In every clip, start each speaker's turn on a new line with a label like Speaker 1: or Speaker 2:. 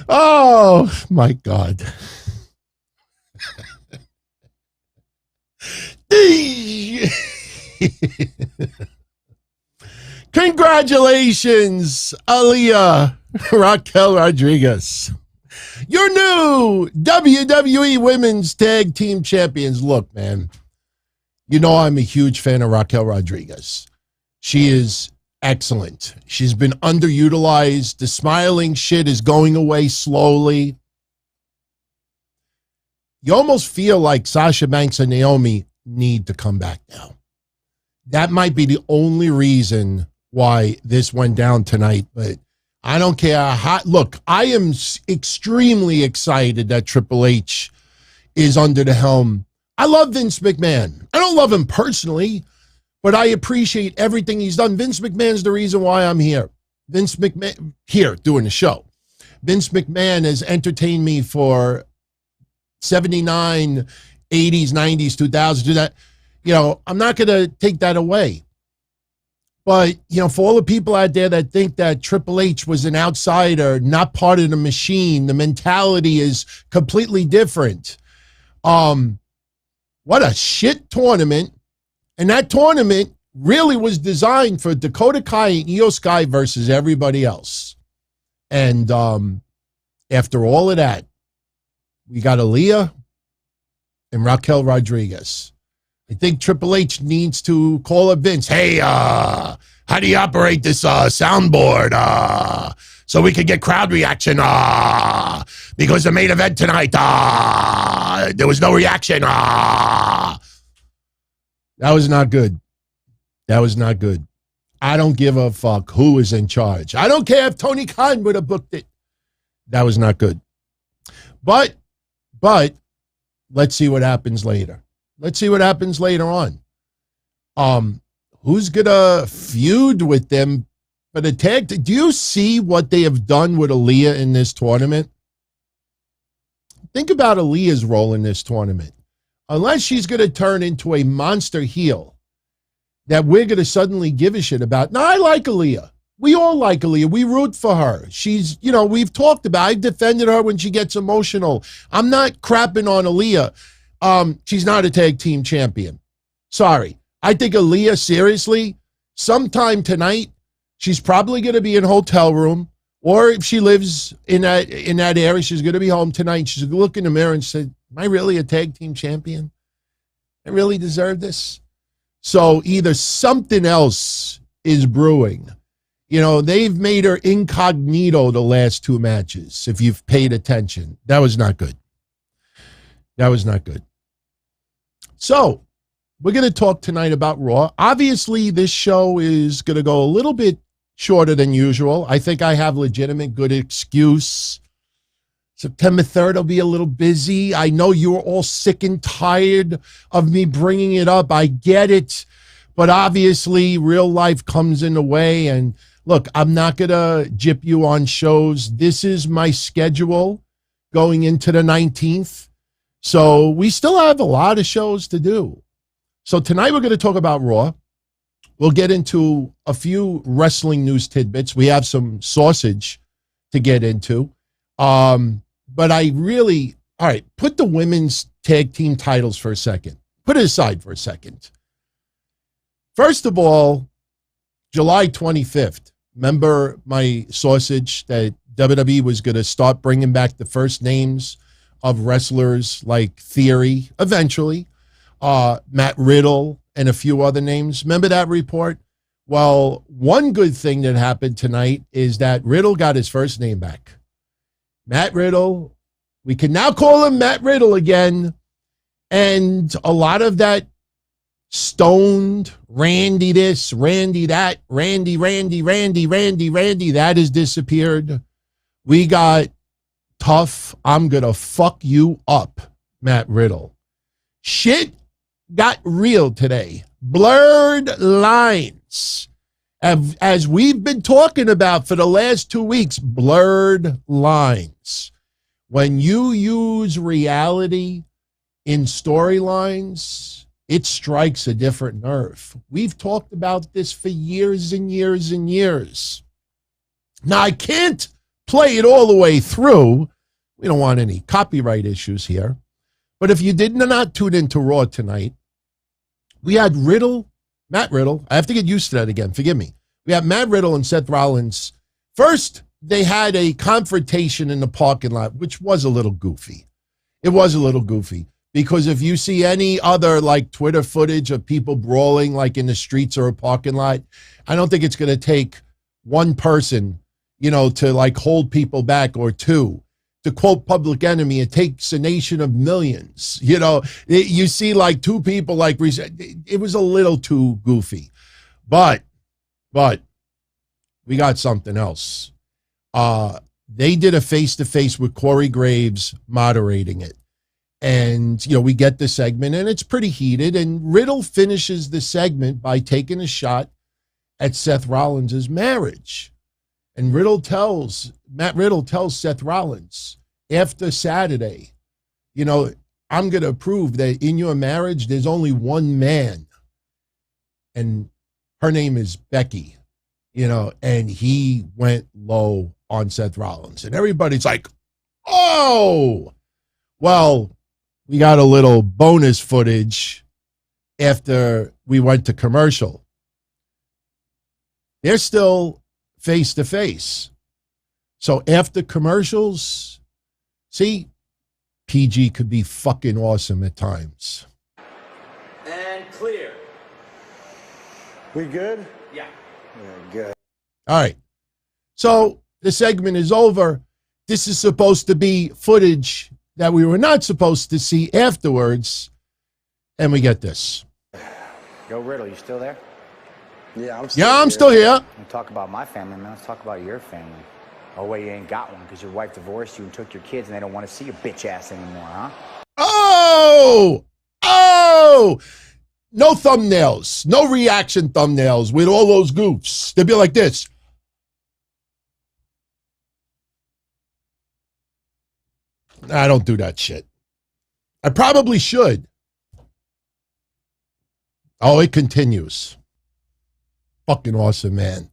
Speaker 1: Oh, my God. Congratulations, Aliyah, Raquel Rodriguez. Your new WWE Women's Tag Team Champions. Look, man, you know I'm a huge fan of Raquel Rodriguez. She is excellent. She's been underutilized. The smiling shit is going away slowly. You almost feel like Sasha Banks and Naomi need to come back now. That might be the only reason why this went down tonight, but I don't care. Look, I am extremely excited that Triple H is under the helm. I love Vince McMahon. I don't love him personally, but I appreciate everything he's done. Vince McMahon's the reason why I'm here. Vince McMahon, here doing the show. Vince McMahon has entertained me for 79, 80s, 90s, 2000s. That, you know, I'm not going to take that away. But, you know, for all the people out there that think that Triple H was an outsider, not part of the machine, the mentality is completely different. What a shit tournament. And that tournament really was designed for Dakota Kai and Io Sky versus everybody else. And after all of that, we got Aliyah and Raquel Rodriguez. I think Triple H needs to call up Vince. Hey, how do you operate this soundboard so we can get crowd reaction? Because the main event tonight, there was no reaction. That was not good. That was not good. I don't give a fuck who is in charge. I don't care if Tony Khan would have booked it. That was not good. But let's see what happens later. Let's see what happens later on. Who's going to feud with them for the tag? Do you see what they have done with Aliyah in this tournament? Think about Aliyah's role in this tournament. Unless she's going to turn into a monster heel that we're going to suddenly give a shit about. Now, I like Aliyah. We all like Aliyah. We root for her. She's, you know, we've talked about, I've defended her when she gets emotional. I'm not crapping on Aliyah. She's not a tag team champion. Sorry. I think Aliyah, seriously, sometime tonight, she's probably going to be in a hotel room, or if she lives in that area, she's going to be home tonight. She's going to look in the mirror and say, am I really a tag team champion? I really deserve this? So either something else is brewing. You know, they've made her incognito the last two matches, if you've paid attention. That was not good. That was not good. So, we're going to talk tonight about Raw. Obviously, this show is going to go a little bit shorter than usual. I think I have legitimate good excuse. September 3rd will be a little busy. I know you're all sick and tired of me bringing it up. I get it. But obviously, real life comes in the way. And look, I'm not going to gyp you on shows. This is my schedule going into the 19th. So we still have a lot of shows to do. So tonight we're going to talk about Raw. We'll get into a few wrestling news tidbits. We have some sausage to get into. But I really, all right, put the women's tag team titles for a second. Put it aside for a second. First of all, July 25th. Remember my sausage that WWE was going to start bringing back the first names of wrestlers like Theory, eventually, Matt Riddle, and a few other names. Remember that report? Well, one good thing that happened tonight is that Riddle got his first name back. Matt Riddle. We can now call him Matt Riddle again. And a lot of that stoned Randy this, Randy that, Randy, that has disappeared. We got tough, I'm going to fuck you up, Matt Riddle. Shit got real today. Blurred lines. As we've been talking about for the last 2 weeks, blurred lines. When you use reality in storylines, it strikes a different nerve. We've talked about this for years and years and years. Now, I can't play it all the way through. We don't want any copyright issues here. But if you did not tune into Raw tonight, we had Matt Riddle. I have to get used to that again. Forgive me. We had Matt Riddle and Seth Rollins. First, they had a confrontation in the parking lot, which was a little goofy. It was a little goofy because if you see any other like Twitter footage of people brawling like in the streets or a parking lot, I don't think it's going to take one person, to like hold people back or two. To quote Public Enemy, it takes a nation of millions. You see like two people like it was a little too goofy, but we got something else. They did a face-to-face with Corey Graves moderating it. And, we get the segment and it's pretty heated. And Riddle finishes the segment by taking a shot at Seth Rollins' marriage. And Matt Riddle tells Seth Rollins, after Saturday, I'm going to prove that in your marriage, there's only one man. And her name is Becky, and he went low on Seth Rollins. And everybody's like, oh, well, we got a little bonus footage after we went to commercial. They're still face to face. So after commercials, see, PG could be fucking awesome at times.
Speaker 2: And clear.
Speaker 3: We good?
Speaker 2: Yeah.
Speaker 3: Yeah, good.
Speaker 1: All right. So the segment is over. This is supposed to be footage that we were not supposed to see afterwards. And we get this.
Speaker 4: Yo, Riddle, you still there?
Speaker 3: Yeah,
Speaker 1: I'm still here.
Speaker 4: Don't talk about my family, man. Let's talk about your family. Oh, wait, you ain't got one because your wife divorced you and took your kids and they don't want to see your bitch ass anymore, huh?
Speaker 1: Oh! No thumbnails. No reaction thumbnails with all those goofs. They'd be like this. I don't do that shit. I probably should. Oh, it continues. Fucking awesome, man.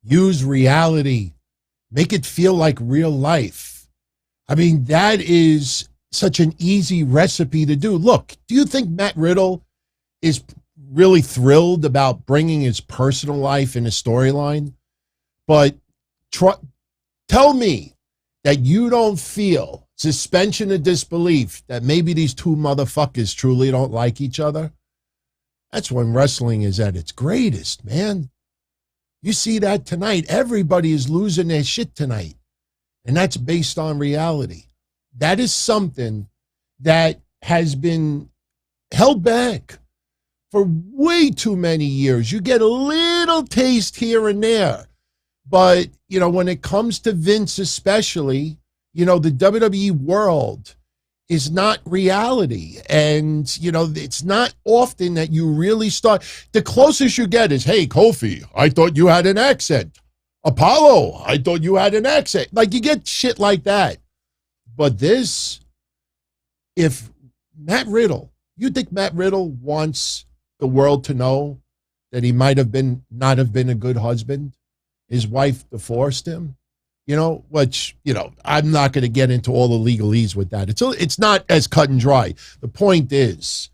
Speaker 1: Use reality. Make it feel like real life. I mean, that is such an easy recipe to do. Look, do you think Matt Riddle is really thrilled about bringing his personal life in a storyline? But tell me that you don't feel suspension of disbelief that maybe these two motherfuckers truly don't like each other. That's when wrestling is at its greatest, man. You see that tonight. Everybody is losing their shit tonight. And that's based on reality. That is something that has been held back for way too many years. You get a little taste here and there. But, when it comes to Vince especially, the WWE world is not reality. And, it's not often that you really start. The closest you get is, hey, Kofi, I thought you had an accent. Apollo, I thought you had an accent. Like, you get shit like that. But this, if Matt Riddle, you think Matt Riddle wants the world to know that he might have not have been a good husband? His wife divorced him? Which, I'm not going to get into all the legalese with that. It's not as cut and dry. The point is,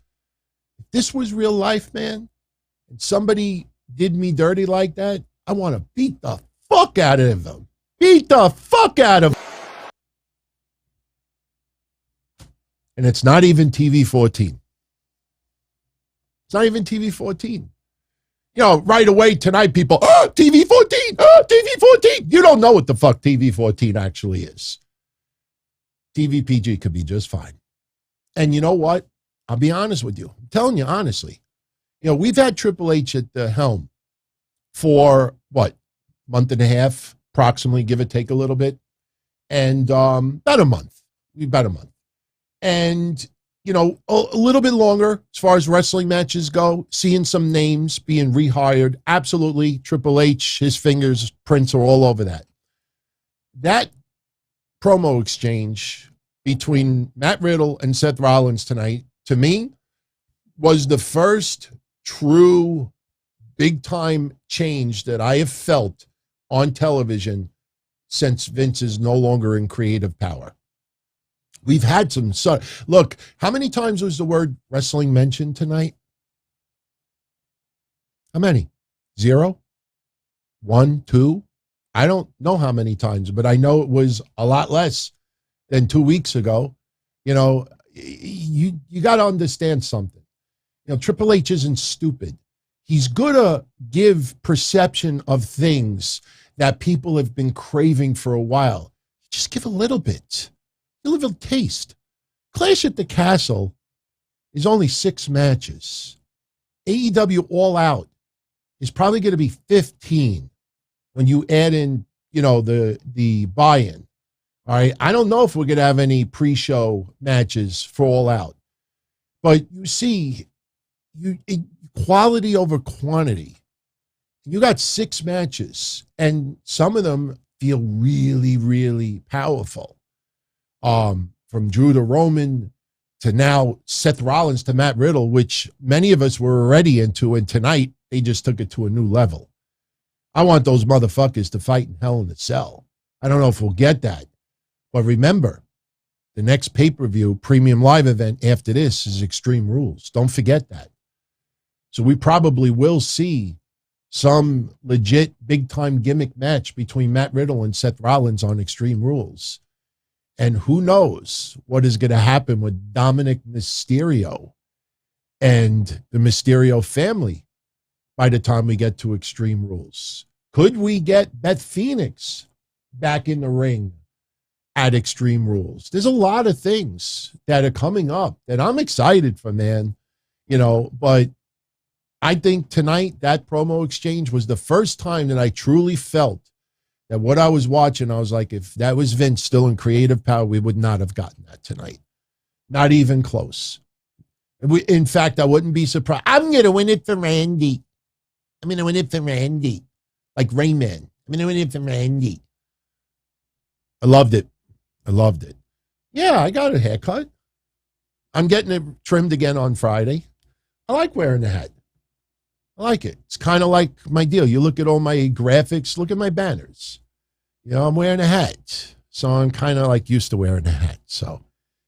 Speaker 1: if this was real life, man, and somebody did me dirty like that, I want to beat the fuck out of them. Beat the fuck out of them. And it's not even TV 14. It's not even TV 14. Right away tonight, people, TV 14, TV 14. You don't know what the fuck TV 14 actually is. TV PG could be just fine. And you know what? I'll be honest with you. I'm telling you honestly. We've had Triple H at the helm for, month and a half, approximately, give or take a little bit. And about a month. And, a little bit longer as far as wrestling matches go, seeing some names being rehired. Absolutely. Triple H, his fingerprints are all over that. That promo exchange between Matt Riddle and Seth Rollins tonight, to me, was the first true big-time change that I have felt on television since Vince is no longer in creative power. We've had some, look, how many times was the word wrestling mentioned tonight? How many? 0? 1, 2? I don't know how many times, but I know it was a lot less than 2 weeks ago. You know, you got to understand something. You know, Triple H isn't stupid. He's going to give perception of things that people have been craving for a while. Just give a little bit, a little taste. Clash at the Castle is only 6 matches. AEW All Out is probably going to be 15 when you add in, you know, the buy-in. All right. I don't know if we're going to have any pre-show matches for All Out, but you see, quality over quantity. You got 6 matches, and some of them feel really, really powerful. From Drew to Roman to now Seth Rollins to Matt Riddle, which many of us were already into, and tonight they just took it to a new level. I want those motherfuckers to fight in Hell in a Cell. I don't know if we'll get that. But remember, the next pay-per-view premium live event after this is Extreme Rules. Don't forget that. So we probably will see some legit big-time gimmick match between Matt Riddle and Seth Rollins on Extreme Rules. And who knows what is going to happen with Dominic Mysterio and the Mysterio family by the time we get to Extreme Rules. Could we get Beth Phoenix back in the ring at Extreme Rules? There's a lot of things that are coming up that I'm excited for, man. You know, but I think tonight that promo exchange was the first time that I truly felt that what I was watching, I was like, if that was Vince still in creative power, we would not have gotten that tonight. Not even close. In fact, I wouldn't be surprised. I'm going to win it for Randy. I'm going to win it for Randy. Like Rayman. I'm going to win it for Randy. I loved it. I loved it. Yeah, I got a haircut. I'm getting it trimmed again on Friday. I like wearing the hat. I like it. It's kind of like my deal. You look at all my graphics, look at my banners. You know, I'm wearing a hat. So I'm kind of like used to wearing a hat. So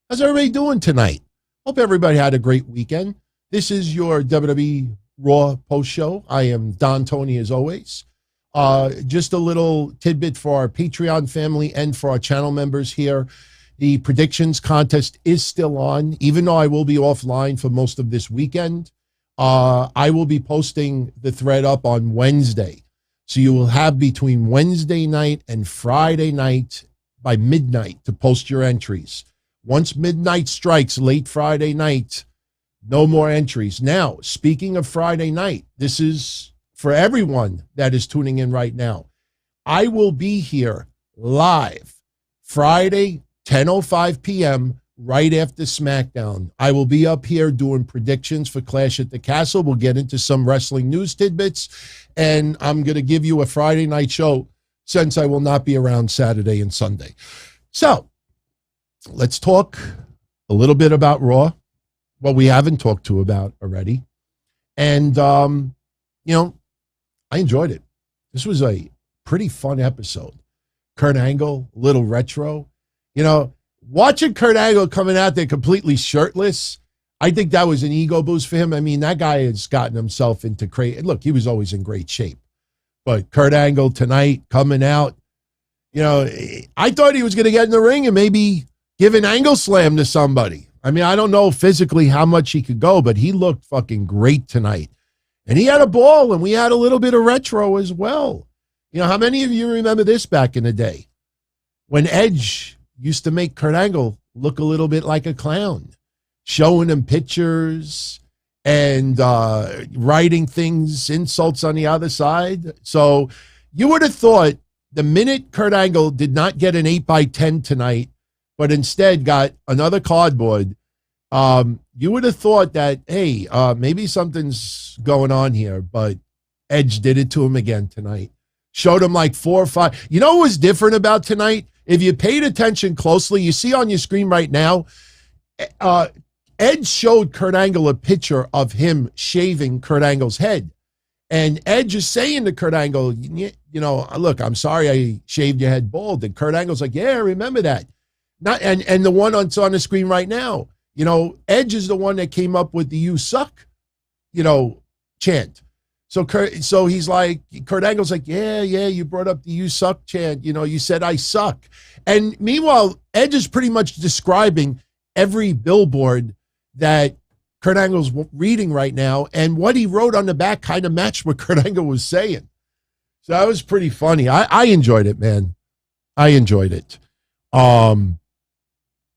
Speaker 1: how's everybody doing tonight? Hope everybody had a great weekend. This is your WWE Raw Post Show. I am Don Tony as always. Just a little tidbit for our Patreon family and for our channel members here. The predictions contest is still on, even though I will be offline for most of this weekend. I will be posting the thread up on Wednesday. So you will have between Wednesday night and Friday night by midnight to post your entries. Once midnight strikes, late Friday night, no more entries. Now, speaking of Friday night, this is for everyone that is tuning in right now. I will be here live Friday, 10:05 p.m., right after SmackDown. I will be up here doing predictions for Clash at the Castle. We'll get into some wrestling news tidbits, and I'm going to give you a Friday night show since I will not be around Saturday and Sunday. So let's talk a little bit about Raw, what we haven't talked to about already. And, you know, I enjoyed it. This was a pretty fun episode. Kurt Angle, a little retro. You know, watching Kurt Angle coming out there completely shirtless, I think that was an ego boost for him. I mean, that guy has gotten himself into crazy. Look, he was always in great shape. But Kurt Angle tonight coming out, you know, I thought he was going to get in the ring and maybe give an angle slam to somebody. I mean, I don't know physically how much he could go, but he looked fucking great tonight. And he had a ball, and we had a little bit of retro as well. You know, how many of you remember this back in the day? When Edge used to make Kurt Angle look a little bit like a clown, showing him pictures and writing things, insults on the other side. So you would have thought the minute Kurt Angle did not get an 8x10 tonight, but instead got another cardboard, you would have thought that, hey, maybe something's going on here. But Edge did it to him again tonight. Showed him like 4 or 5. You know what was different about tonight? If you paid attention closely, you see on your screen right now, Edge showed Kurt Angle a picture of him shaving Kurt Angle's head. And Edge is saying to Kurt Angle, you know, look, I'm sorry I shaved your head bald. And Kurt Angle's like, yeah, I remember that. Not and the one on the screen right now, you know, Edge is the one that came up with the "You suck," you know, chant. So he's like, Kurt Angle's like, yeah, you brought up the "You suck" chant. You know, you said I suck. And meanwhile, Edge is pretty much describing every billboard that Kurt Angle's reading right now, and what he wrote on the back kind of matched what Kurt Angle was saying. So that was pretty funny. I enjoyed it, man. I enjoyed it.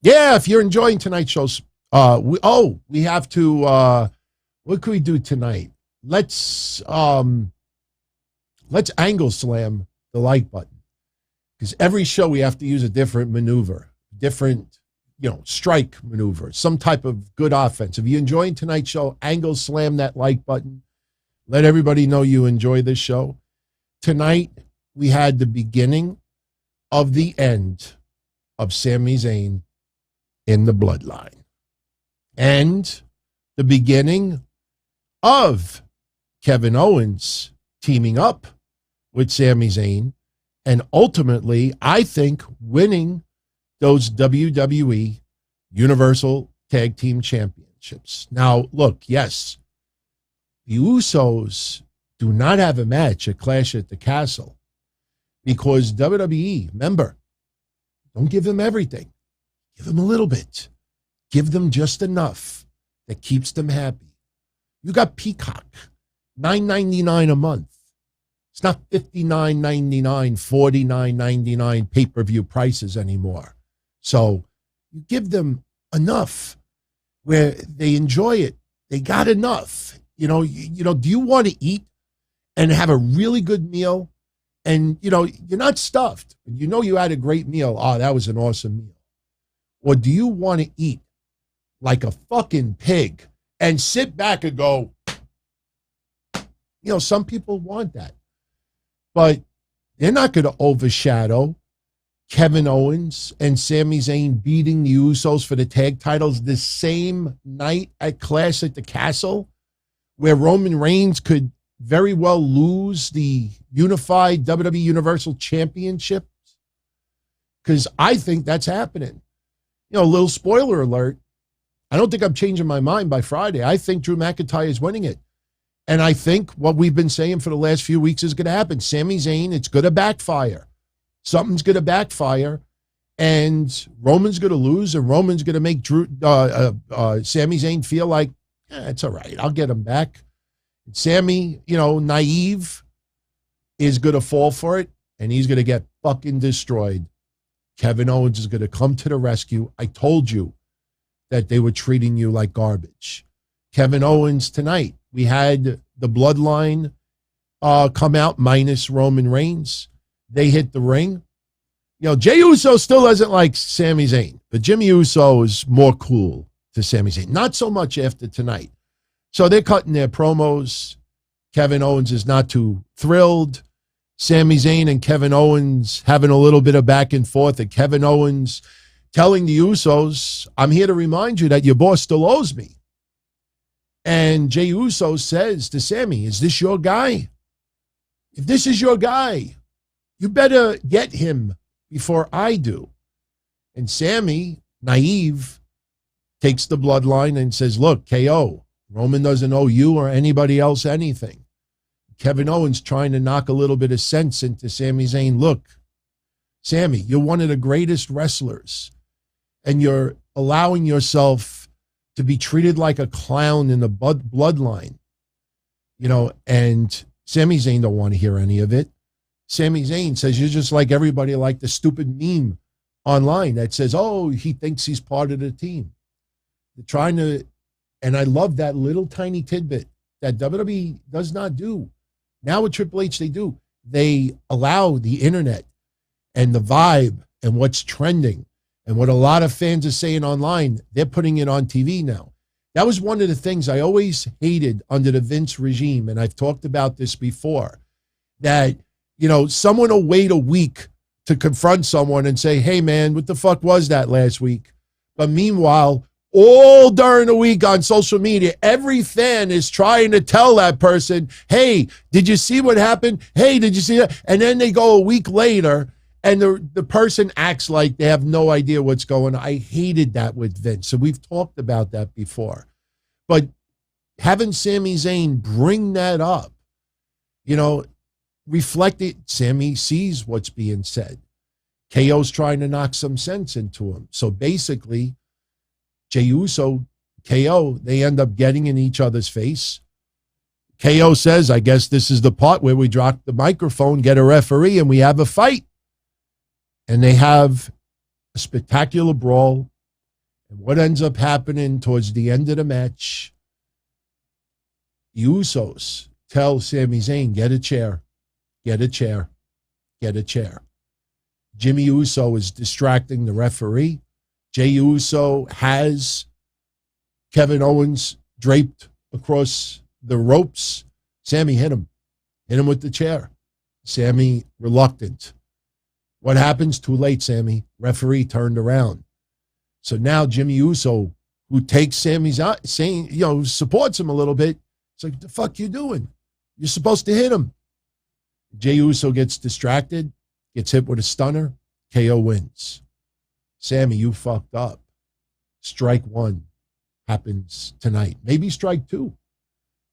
Speaker 1: Yeah, if you're enjoying tonight's shows, we have to. What can we do tonight? Let's angle slam the like button, because every show we have to use a different maneuver, different, you know, strike maneuver, some type of good offense. If you're enjoying tonight's show, angle slam that like button. Let everybody know you enjoy this show. Tonight, we had the beginning of the end of Sami Zayn in the Bloodline. And the beginning of Kevin Owens teaming up with Sami Zayn, and ultimately, I think, winning those WWE Universal Tag Team Championships. Now, look, yes, the Usos do not have a match at Clash at the Castle because WWE, remember, don't give them everything. Give them a little bit. Give them just enough that keeps them happy. You got Peacock, $9.99 a month. It's not $59.99, $49.99 pay-per-view prices anymore. So you give them enough where they enjoy it. They got enough. You know, do you want to eat and have a really good meal? And, you know, you're not stuffed. You know you had a great meal. Oh, that was an awesome meal. Or do you want to eat like a fucking pig and sit back and go, you know, some people want that. But they're not going to overshadow Kevin Owens and Sami Zayn beating the Usos for the tag titles the same night at Clash at the Castle, where Roman Reigns could very well lose the unified WWE Universal Championship. Because I think that's happening. You know, a little spoiler alert. I don't think I'm changing my mind by Friday. I think Drew McIntyre is winning it. And I think what we've been saying for the last few weeks is going to happen. Sami Zayn, it's going to backfire. Something's going to backfire. And Roman's going to lose, and Roman's going to make Sami Zayn feel like, it's all right. I'll get him back. And Sami, you know, naive, is going to fall for it, and he's going to get fucking destroyed. Kevin Owens is going to come to the rescue. I told you that they were treating you like garbage. Kevin Owens tonight, we had the Bloodline come out minus Roman Reigns. They hit the ring. You know, Jey Uso still doesn't like Sami Zayn, but Jimmy Uso is more cool to Sami Zayn. Not so much after tonight. So they're cutting their promos. Kevin Owens is not too thrilled. Sami Zayn and Kevin Owens having a little bit of back and forth, and Kevin Owens telling the Usos, I'm here to remind you that your boss still owes me. And Jey Uso says to Sami, is this your guy? If this is your guy, you better get him before I do. And Sami, naive, takes the Bloodline and says, look, KO, Roman doesn't owe you or anybody else anything. Kevin Owens trying to knock a little bit of sense into Sami Zayn. Look, Sami, you're one of the greatest wrestlers, and you're allowing yourself to be treated like a clown in the Bloodline. You know, and Sami Zayn don't want to hear any of it. Sami Zayn says, you're just like everybody, like the stupid meme online that says, oh, he thinks he's part of the team. They're trying to, and I love that little tiny tidbit that WWE does not do. Now with Triple H, they do. They allow the internet and the vibe and what's trending and what a lot of fans are saying online, they're putting it on TV now. That was one of the things I always hated under the Vince regime, and I've talked about this before, that, you know, someone will wait a week to confront someone and say, hey, man, what the fuck was that last week? But meanwhile, all during the week on social media, every fan is trying to tell that person, hey, did you see what happened? Hey, did you see that? And then they go a week later and the person acts like they have no idea what's going on. I hated that with Vince. So we've talked about that before. But having Sami Zayn bring that up, reflected, Sami sees what's being said. KO's trying to knock some sense into him. So basically, Jey Uso, KO, they end up getting in each other's face. KO says, I guess this is the part where we drop the microphone, get a referee, and we have a fight. And they have a spectacular brawl. And what ends up happening towards the end of the match, the Usos tell Sami Zayn, get a chair, get a chair, get a chair. Jimmy Uso is distracting the referee. Jey Uso has Kevin Owens draped across the ropes. Sami hit him with the chair. Sami reluctant. What happens? Too late, Sami. Referee turned around. So now Jimmy Uso, who takes Sami's out, saying, supports him a little bit. It's like, the fuck you doing? You're supposed to hit him. Jey Uso gets distracted, gets hit with a stunner. KO wins. Sami, you fucked up. Strike one happens tonight. Maybe strike two.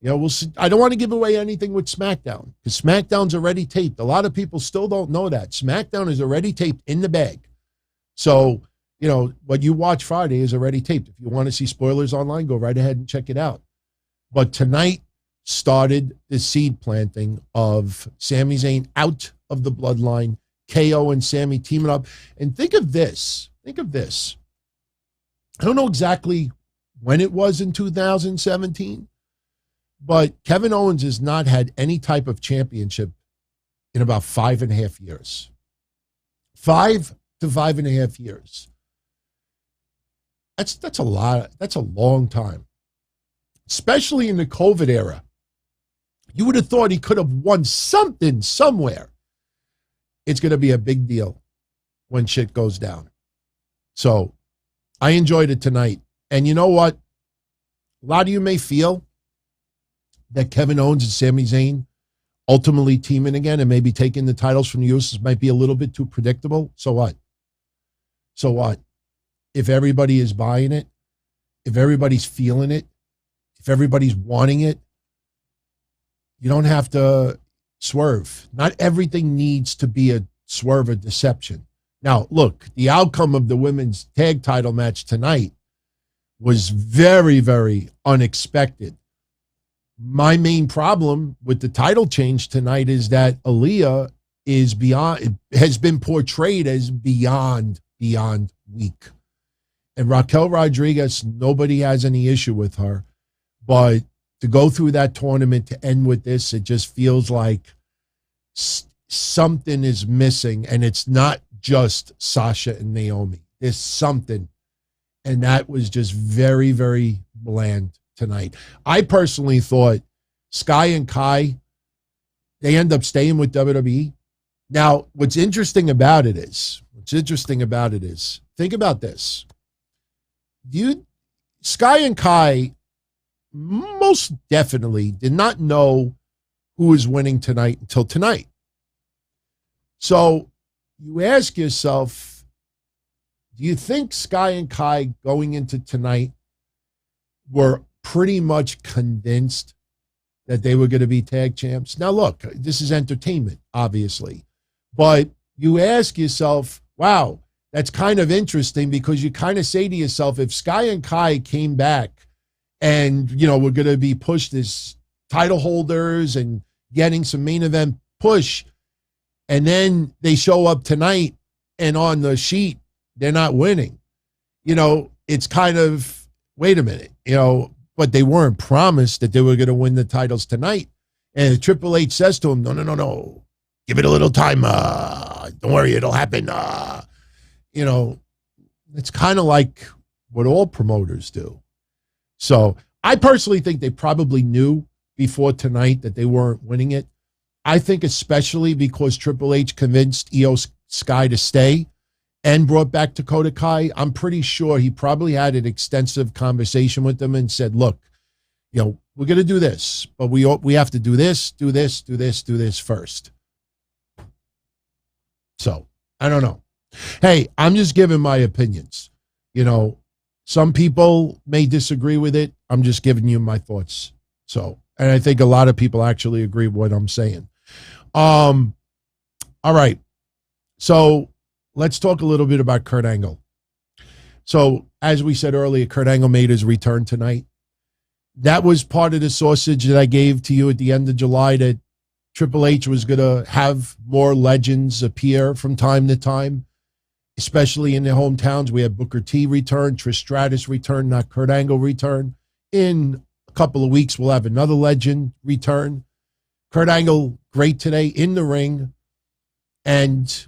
Speaker 1: We'll see. I don't want to give away anything with SmackDown because SmackDown's already taped. A lot of people still don't know that. SmackDown is already taped in the bag. So, what you watch Friday is already taped. If you want to see spoilers online, go right ahead and check it out. But tonight started the seed planting of Sami Zayn out of the bloodline, KO and Sami teaming up. And think of this. I don't know exactly when it was in 2017, but Kevin Owens has not had any type of championship in about 5.5 years. 5 to 5.5 years. That's a lot. That's a long time, especially in the COVID era. You would have thought he could have won something somewhere. It's going to be a big deal when shit goes down. So I enjoyed it tonight. And you know what? A lot of you may feel that Kevin Owens and Sami Zayn ultimately teaming again and maybe taking the titles from the Usos might be a little bit too predictable. So what? So what? If everybody is buying it, if everybody's feeling it, if everybody's wanting it, you don't have to swerve. Not everything needs to be a swerve or deception. Now, look, the outcome of the women's tag title match tonight was very, very unexpected. My main problem with the title change tonight is that Aliyah has been portrayed as beyond weak. And Raquel Rodriguez, nobody has any issue with her. But to go through that tournament to end with this, it just feels like something is missing. And it's not just Sasha and Naomi. There's something. And that was just very, very bland tonight. I personally thought Sky and Kai, they end up staying with WWE. Now, what's interesting about it is, think about this. Sky and Kai most definitely did not know who was winning tonight until tonight. So you ask yourself, do you think Sky and Kai going into tonight were pretty much convinced that they were going to be tag champs? Now, look, this is entertainment, obviously. But you ask yourself, wow, that's kind of interesting because you kind of say to yourself, if Sky and Kai came back and, we're going to be pushed as title holders and getting some main event push, and then they show up tonight and on the sheet, they're not winning. It's kind of, wait a minute, but they weren't promised that they were going to win the titles tonight. And Triple H says to him, no. Give it a little time. Don't worry, it'll happen. It's kind of like what all promoters do. So I personally think they probably knew before tonight that they weren't winning it. I think especially because Triple H convinced Io Sky to stay and brought back Dakota Kai, I'm pretty sure he probably had an extensive conversation with them and said, look, we're going to do this, but we have to do this first. So, I don't know. Hey, I'm just giving my opinions. Some people may disagree with it. I'm just giving you my thoughts. So, and I think a lot of people actually agree with what I'm saying. All right. So let's talk a little bit about Kurt Angle. So as we said earlier, Kurt Angle made his return tonight. That was part of the sausage that I gave to you at the end of July, that Triple H was going to have more legends appear from time to time, especially in their hometowns. We had Booker T return, Trish Stratus return, not Kurt Angle return. In a couple of weeks, we'll have another legend return. Kurt Angle, great today in the ring. And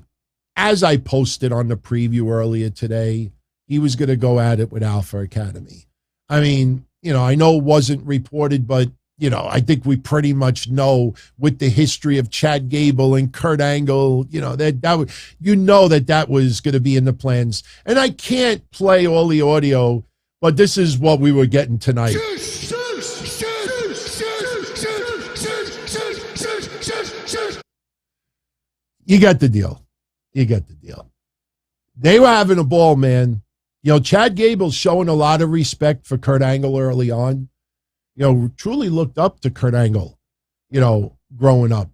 Speaker 1: as I posted on the preview earlier today, he was going to go at it with Alpha Academy. I mean, I know it wasn't reported, but, I think we pretty much know with the history of Chad Gable and Kurt Angle, that was going to be in the plans. And I can't play all the audio, but this is what we were getting tonight. You get the deal. They were having a ball, man. Chad Gable's showing a lot of respect for Kurt Angle early on. Truly looked up to Kurt Angle, growing up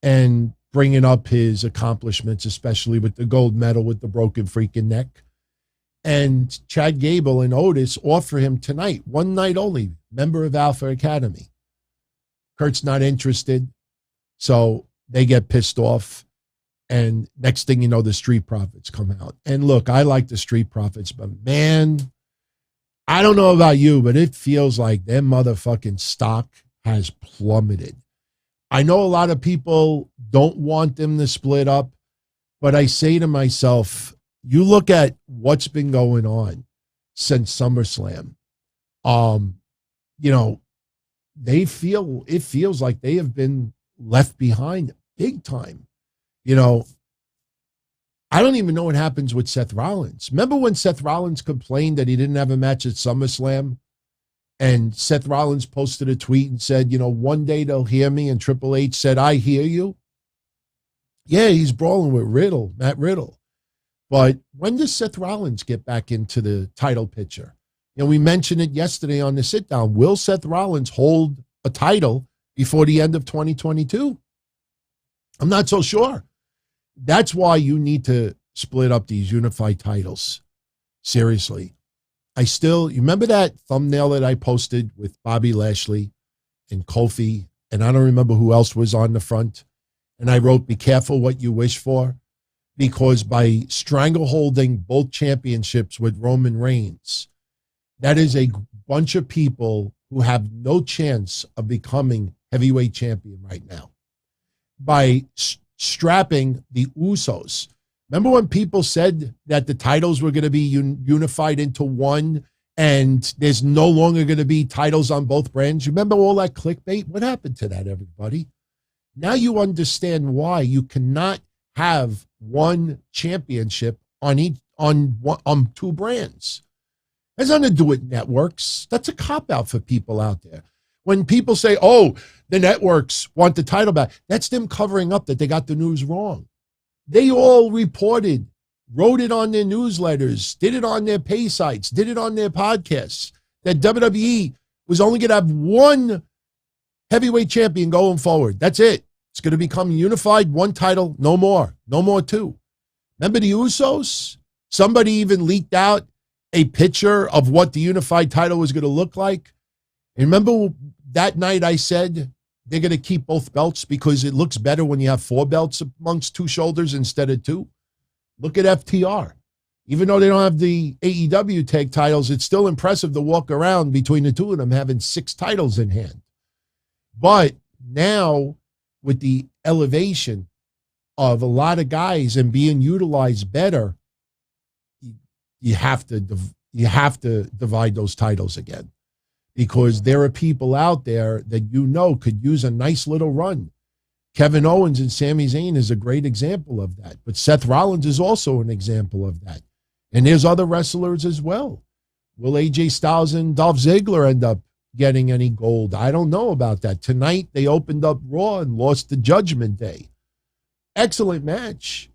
Speaker 1: and bringing up his accomplishments, especially with the gold medal with the broken freaking neck. And Chad Gable and Otis offer him tonight, one night only, member of Alpha Academy. Kurt's not interested, so they get pissed off. And next thing you know, the Street Profits come out. And look, I like the Street Profits, but man, I don't know about you, but it feels like their motherfucking stock has plummeted. I know a lot of people don't want them to split up, but I say to myself, you look at what's been going on since SummerSlam. It feels like they have been left behind big time. I don't even know what happens with Seth Rollins. Remember when Seth Rollins complained that he didn't have a match at SummerSlam? And Seth Rollins posted a tweet and said, one day they'll hear me. And Triple H said, I hear you. Yeah, he's brawling with Matt Riddle. But when does Seth Rollins get back into the title picture? We mentioned it yesterday on the sit down. Will Seth Rollins hold a title before the end of 2022? I'm not so sure. That's why you need to split up these unified titles. Seriously. You remember that thumbnail that I posted with Bobby Lashley and Kofi, and I don't remember who else was on the front. And I wrote, be careful what you wish for, because by strangleholding both championships with Roman Reigns, that is a bunch of people who have no chance of becoming heavyweight champion right now. By strapping the Usos. Remember when people said that the titles were going to be unified into one and there's no longer going to be titles on both brands? You remember all that clickbait? What happened to that, everybody? Now you understand why you cannot have one championship on two brands. It has nothing to do with networks. That's a cop-out for people out there. When people say, oh, the networks want the title back, that's them covering up that they got the news wrong. They all reported, wrote it on their newsletters, did it on their pay sites, did it on their podcasts, that WWE was only going to have one heavyweight champion going forward. That's it. It's going to become unified, one title, no more two. Remember the Usos? Somebody even leaked out a picture of what the unified title was going to look like. And remember that night I said they're going to keep both belts because it looks better when you have four belts amongst two shoulders instead of two. Look at FTR. Even though they don't have the AEW tag titles, it's still impressive to walk around between the two of them having 6 titles in hand. But now with the elevation of a lot of guys and being utilized better, you have to divide those titles again, because there are people out there that could use a nice little run. Kevin Owens and Sami Zayn is a great example of that. But Seth Rollins is also an example of that. And there's other wrestlers as well. Will AJ Styles and Dolph Ziggler end up getting any gold? I don't know about that. Tonight, they opened up Raw and lost the Judgment Day. Excellent match.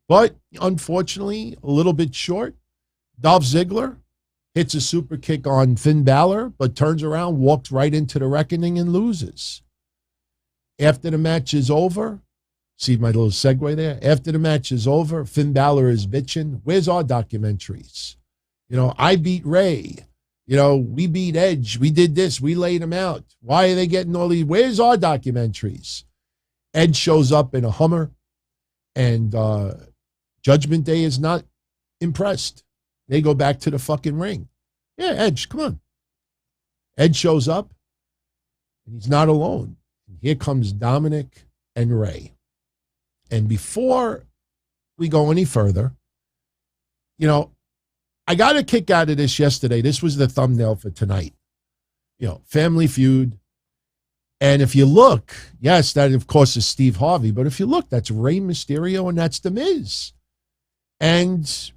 Speaker 1: But unfortunately, a little bit short. Dolph Ziggler hits a super kick on Finn Balor, but turns around, walks right into the reckoning and loses. After the match is over, see my little segue there? After the match is over, Finn Balor is bitching. Where's our documentaries? You know, I beat Rey. You know, we beat Edge. We did this. We laid him out. Why are they getting all these? Where's our documentaries? Edge shows up in a Hummer, and Judgment Day is not impressed. They go back to the fucking ring. Yeah, Edge, come on. Edge shows up, and he's not alone. And here comes Dominic and Rey. And before we go any further, you know, I got a kick out of this yesterday. This was the thumbnail for tonight. You know, Family Feud. And if you look, yes, that of course is Steve Harvey, but if you look, that's Rey Mysterio and that's The Miz. And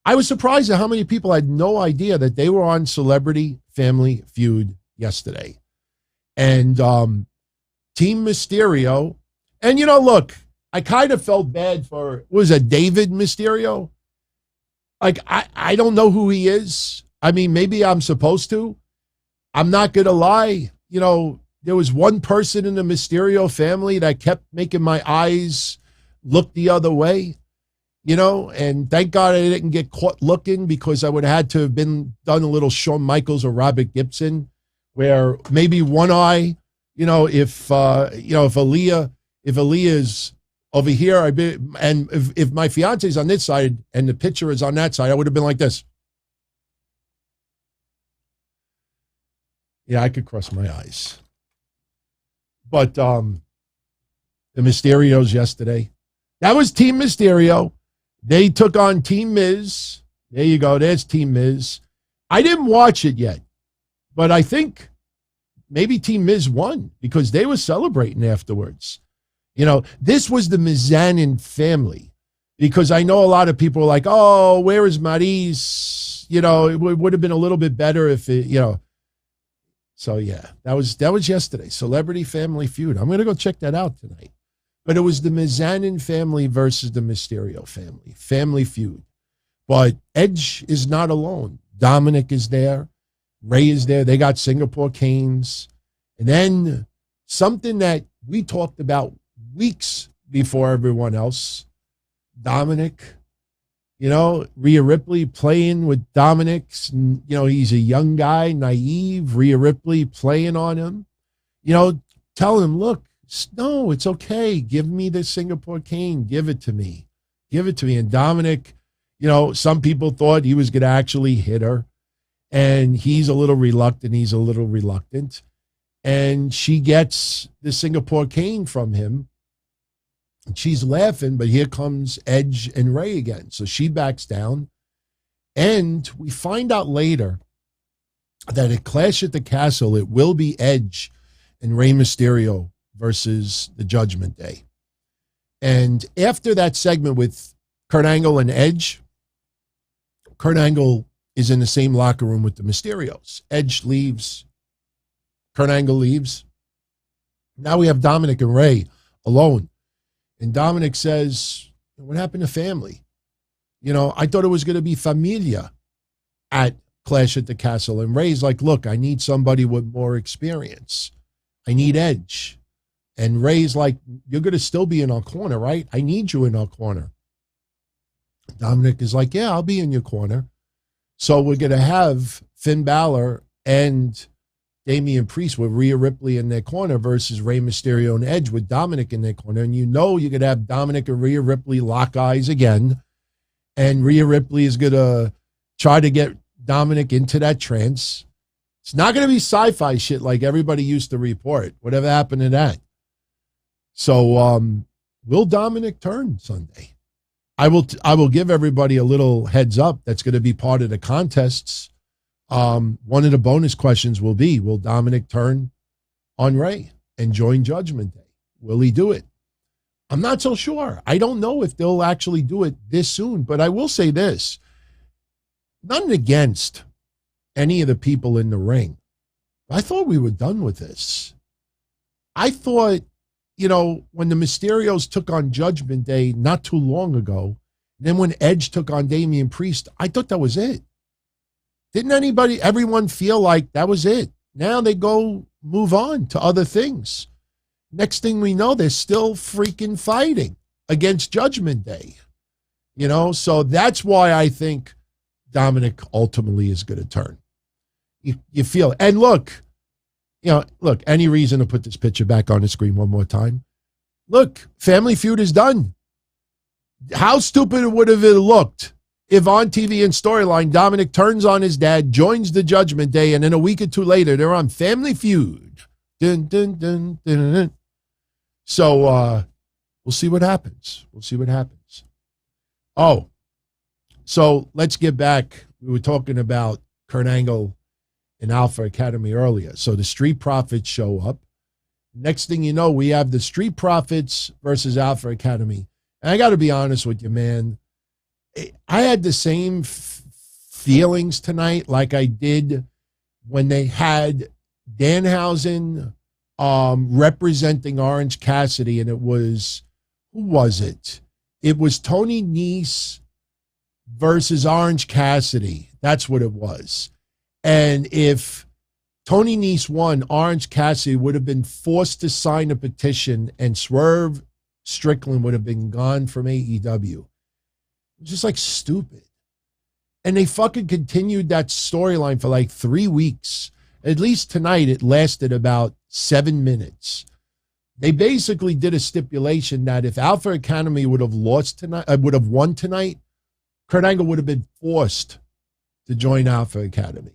Speaker 1: I was surprised at how many people had no idea that they were on Celebrity Family Feud yesterday. And Team Mysterio, and you know, look, I kind of felt bad for, was it David Mysterio? Like, I don't know who he is. I mean, maybe I'm supposed to. I'm not going to lie. You know, there was one person in the Mysterio family that kept making my eyes look the other way, you know, and thank God I didn't get caught looking, because I would have had to have done a little Shawn Michaels or Robert Gibson, where maybe one eye, you know, if Aliyah is over here, and if my fiance is on this side and the picture is on that side, I would have been like this. Yeah, I could cross my eyes. But the Mysterios yesterday, that was Team Mysterio. They took on Team Miz. There you go. There's Team Miz. I didn't watch it yet, but I think maybe Team Miz won because they were celebrating afterwards. You know, this was the Mizanin family, because I know a lot of people are like, oh, where is Maryse? You know, it would have been a little bit better if it, you know. So, yeah, that was yesterday. Celebrity Family Feud. I'm going to go check that out tonight. But it was the Mizanin family versus the Mysterio family. Family Feud. But Edge is not alone. Dominic is there. Rey is there. They got Singapore Canes. And then something that we talked about weeks before everyone else, Dominic, you know, Rhea Ripley playing with Dominic. You know, he's a young guy, naive. Rhea Ripley playing on him. You know, tell him, look, no, it's okay. Give me the Singapore Cane. Give it to me. Give it to me. And Dominic, you know, some people thought he was going to actually hit her. And he's a little reluctant. And she gets the Singapore Cane from him. And she's laughing, but here comes Edge and Rey again. So she backs down. And we find out later that at Clash at the Castle, it will be Edge and Rey Mysterio versus the Judgment Day. And after that segment with Kurt Angle and Edge, Kurt Angle is in the same locker room with the Mysterios. Edge leaves. Kurt Angle leaves. Now we have Dominic and Rey alone. And Dominic says, what happened to family? You know, I thought it was going to be familia at Clash at the Castle. And Rey's like, look, I need somebody with more experience. I need Edge. And Rey's like, you're going to still be in our corner, right? I need you in our corner. Dominic is like, yeah, I'll be in your corner. So we're going to have Finn Balor and Damian Priest with Rhea Ripley in their corner versus Rey Mysterio and Edge with Dominic in their corner. And you know you're going to have Dominic and Rhea Ripley lock eyes again. And Rhea Ripley is going to try to get Dominic into that trance. It's not going to be sci-fi shit like everybody used to report. Whatever happened to that? So will Dominic turn Sunday? I will give everybody a little heads up. That's going to be part of the contests. One of the bonus questions will be, will Dominic turn on Rey and join Judgment Day? Will he do it? I'm not so sure. I don't know if they'll actually do it this soon, but I will say this. Nothing against any of the people in the ring. I thought we were done with this. I thought, when the Mysterios took on Judgment Day not too long ago, then when Edge took on Damian Priest, I thought that was it. Didn't everyone feel like that was it? Now they move on to other things. Next thing we know, they're still freaking fighting against Judgment Day. So that's why I think Dominic ultimately is going to turn. You feel it. And look, any reason to put this picture back on the screen one more time. Look, Family Feud is done. How stupid would have it looked if on TV and storyline, Dominic turns on his dad, joins the Judgment Day, and then a week or two later, they're on Family Feud. Dun, dun, dun, dun, dun. So we'll see what happens. Oh, so let's get back. We were talking about Kurt Angle and Alpha Academy earlier. So the Street Profits show up. Next thing you know, we have the Street Profits versus Alpha Academy. And I got to be honest with you, man. I had the same feelings tonight like I did when they had Danhausen representing Orange Cassidy, and it was, who was it? It was Tony Nese versus Orange Cassidy. That's what it was. And if Tony Nese won, Orange Cassidy would have been forced to sign a petition, and Swerve Strickland would have been gone from AEW. It was just like stupid. And they fucking continued that storyline for like 3 weeks. At least tonight, it lasted about 7 minutes. They basically did a stipulation that if Alpha Academy would have won tonight, Kurt Angle would have been forced to join Alpha Academy.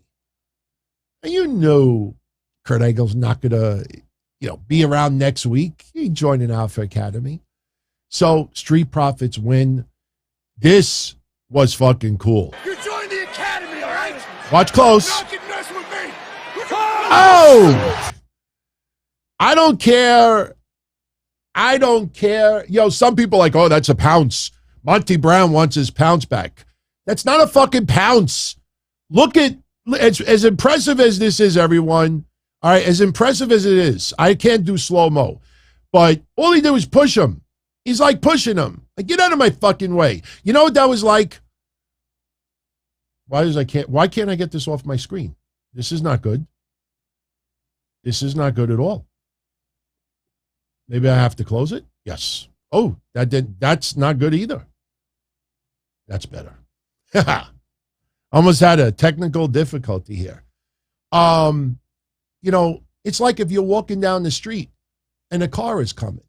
Speaker 1: And you know Kurt Angle's not going to, be around next week. He joined an Alpha Academy. So Street Profits win. This was fucking cool.
Speaker 5: You joined the academy, all right?
Speaker 1: Watch close.
Speaker 5: Now you can mess with me.
Speaker 1: Oh! I don't care. Some people are like, oh, that's a pounce. Monty Brown wants his pounce back. That's not a fucking pounce. Look at, as impressive as this is, everyone. All right, as impressive as it is. I can't do slow-mo. But all he did was push him. He's like pushing him. Like, get out of my fucking way. You know what that was like? Why can't I get this off my screen? This is not good. This is not good at all. Maybe I have to close it? Yes. Oh, that's not good either. That's better. Almost had a technical difficulty here. It's like if you're walking down the street and a car is coming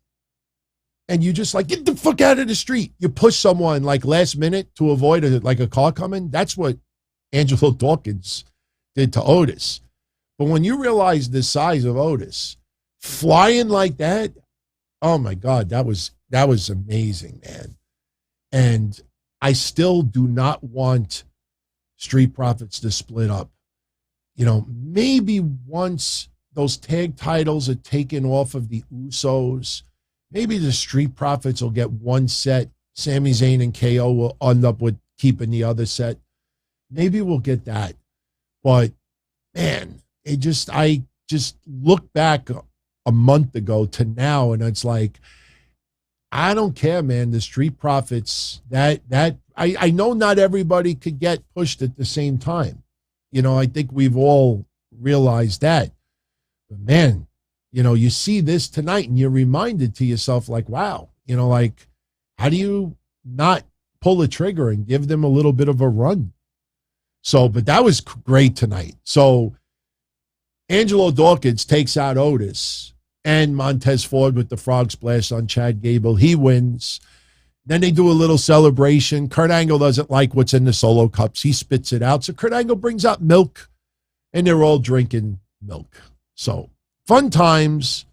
Speaker 1: and you just like, get the fuck out of the street. You push someone like last minute to avoid a car coming. That's what Angelo Dawkins did to Otis. But when you realize the size of Otis flying like that, oh my God, that was amazing, man. And I still do not want Street Profits to split up. Maybe once those tag titles are taken off of the Usos, maybe the Street Profits will get one set. Sami Zayn and KO will end up with keeping the other set. Maybe we'll get that. But, man, I just look back a month ago to now, and it's like, I don't care, man. The Street Profits, I know not everybody could get pushed at the same time. I think we've all realized that. But, man, you see this tonight and you're reminded to yourself, like, wow, how do you not pull the trigger and give them a little bit of a run? So, but that was great tonight. So, Angelo Dawkins takes out Otis and Montez Ford with the frog splash on Chad Gable. He wins. Then they do a little celebration. Kurt Angle doesn't like what's in the solo cups. He spits it out. So Kurt Angle brings out milk, and they're all drinking milk. So fun times.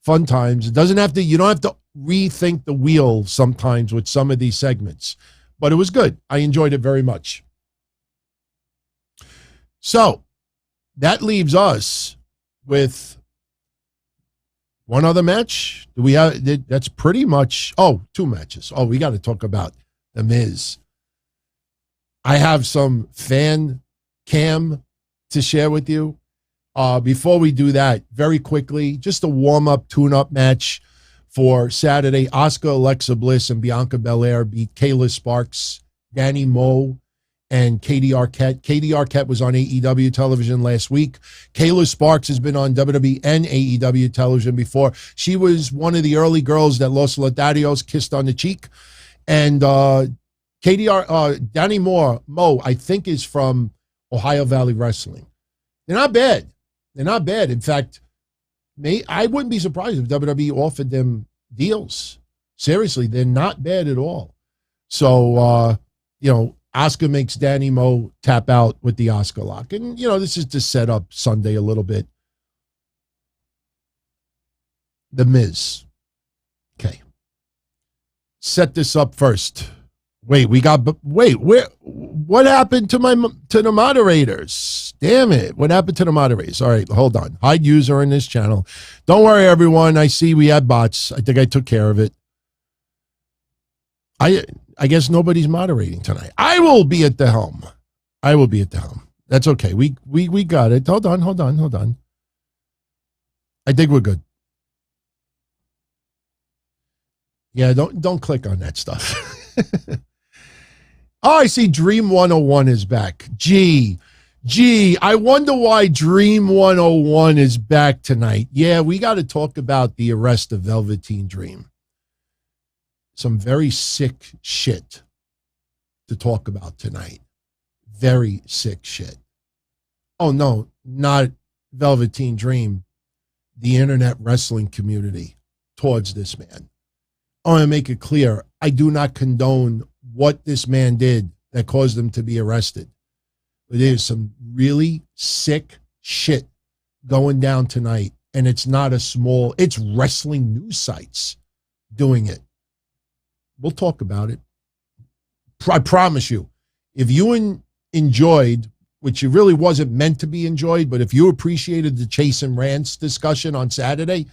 Speaker 1: You don't have to rethink the wheel sometimes with some of these segments. But it was good. I enjoyed it very much. So that leaves us with One other match? Do we have? That's pretty much. Oh, 2 matches. Oh, we got to talk about the Miz. I have some fan cam to share with you. Before we do that, very quickly, just a warm-up, tune-up match for Saturday. Asuka, Alexa Bliss, and Bianca Belair beat Kayla Sparks, Danny Moe, and Katie Arquette. Katie Arquette was on AEW television last week. Kayla Sparks has been on WWE and AEW television before. She was one of the early girls that Los Lotharios kissed on the cheek. And Danny Moe, I think, is from Ohio Valley Wrestling. They're not bad. They're not bad. In fact, I wouldn't be surprised if WWE offered them deals. Seriously, they're not bad at all. So, Asuka makes Danny Moe tap out with the Asuka lock. And, this is to set up Sunday a little bit. The Miz. Okay. Set this up first. What happened to the moderators? Damn it. What happened to the moderators? All right, hold on. Hide user in this channel. Don't worry, everyone. I see we had bots. I think I took care of it. I guess nobody's moderating tonight. I will be at the helm. That's okay. We got it. Hold on. I think we're good. Yeah, don't click on that stuff. Oh, I see Dream 101 is back. Gee, I wonder why Dream 101 is back tonight. Yeah, we got to talk about the arrest of Velveteen Dream. Some very sick shit to talk about tonight. Very sick shit. Oh, no, not Velveteen Dream. The internet wrestling community towards this man. I want to make it clear, I do not condone what this man did that caused him to be arrested. But there's some really sick shit going down tonight, and it's wrestling news sites doing it. We'll talk about it. I promise you, if you enjoyed, which it really wasn't meant to be enjoyed, but if you appreciated the Chase and Rants discussion on Saturday,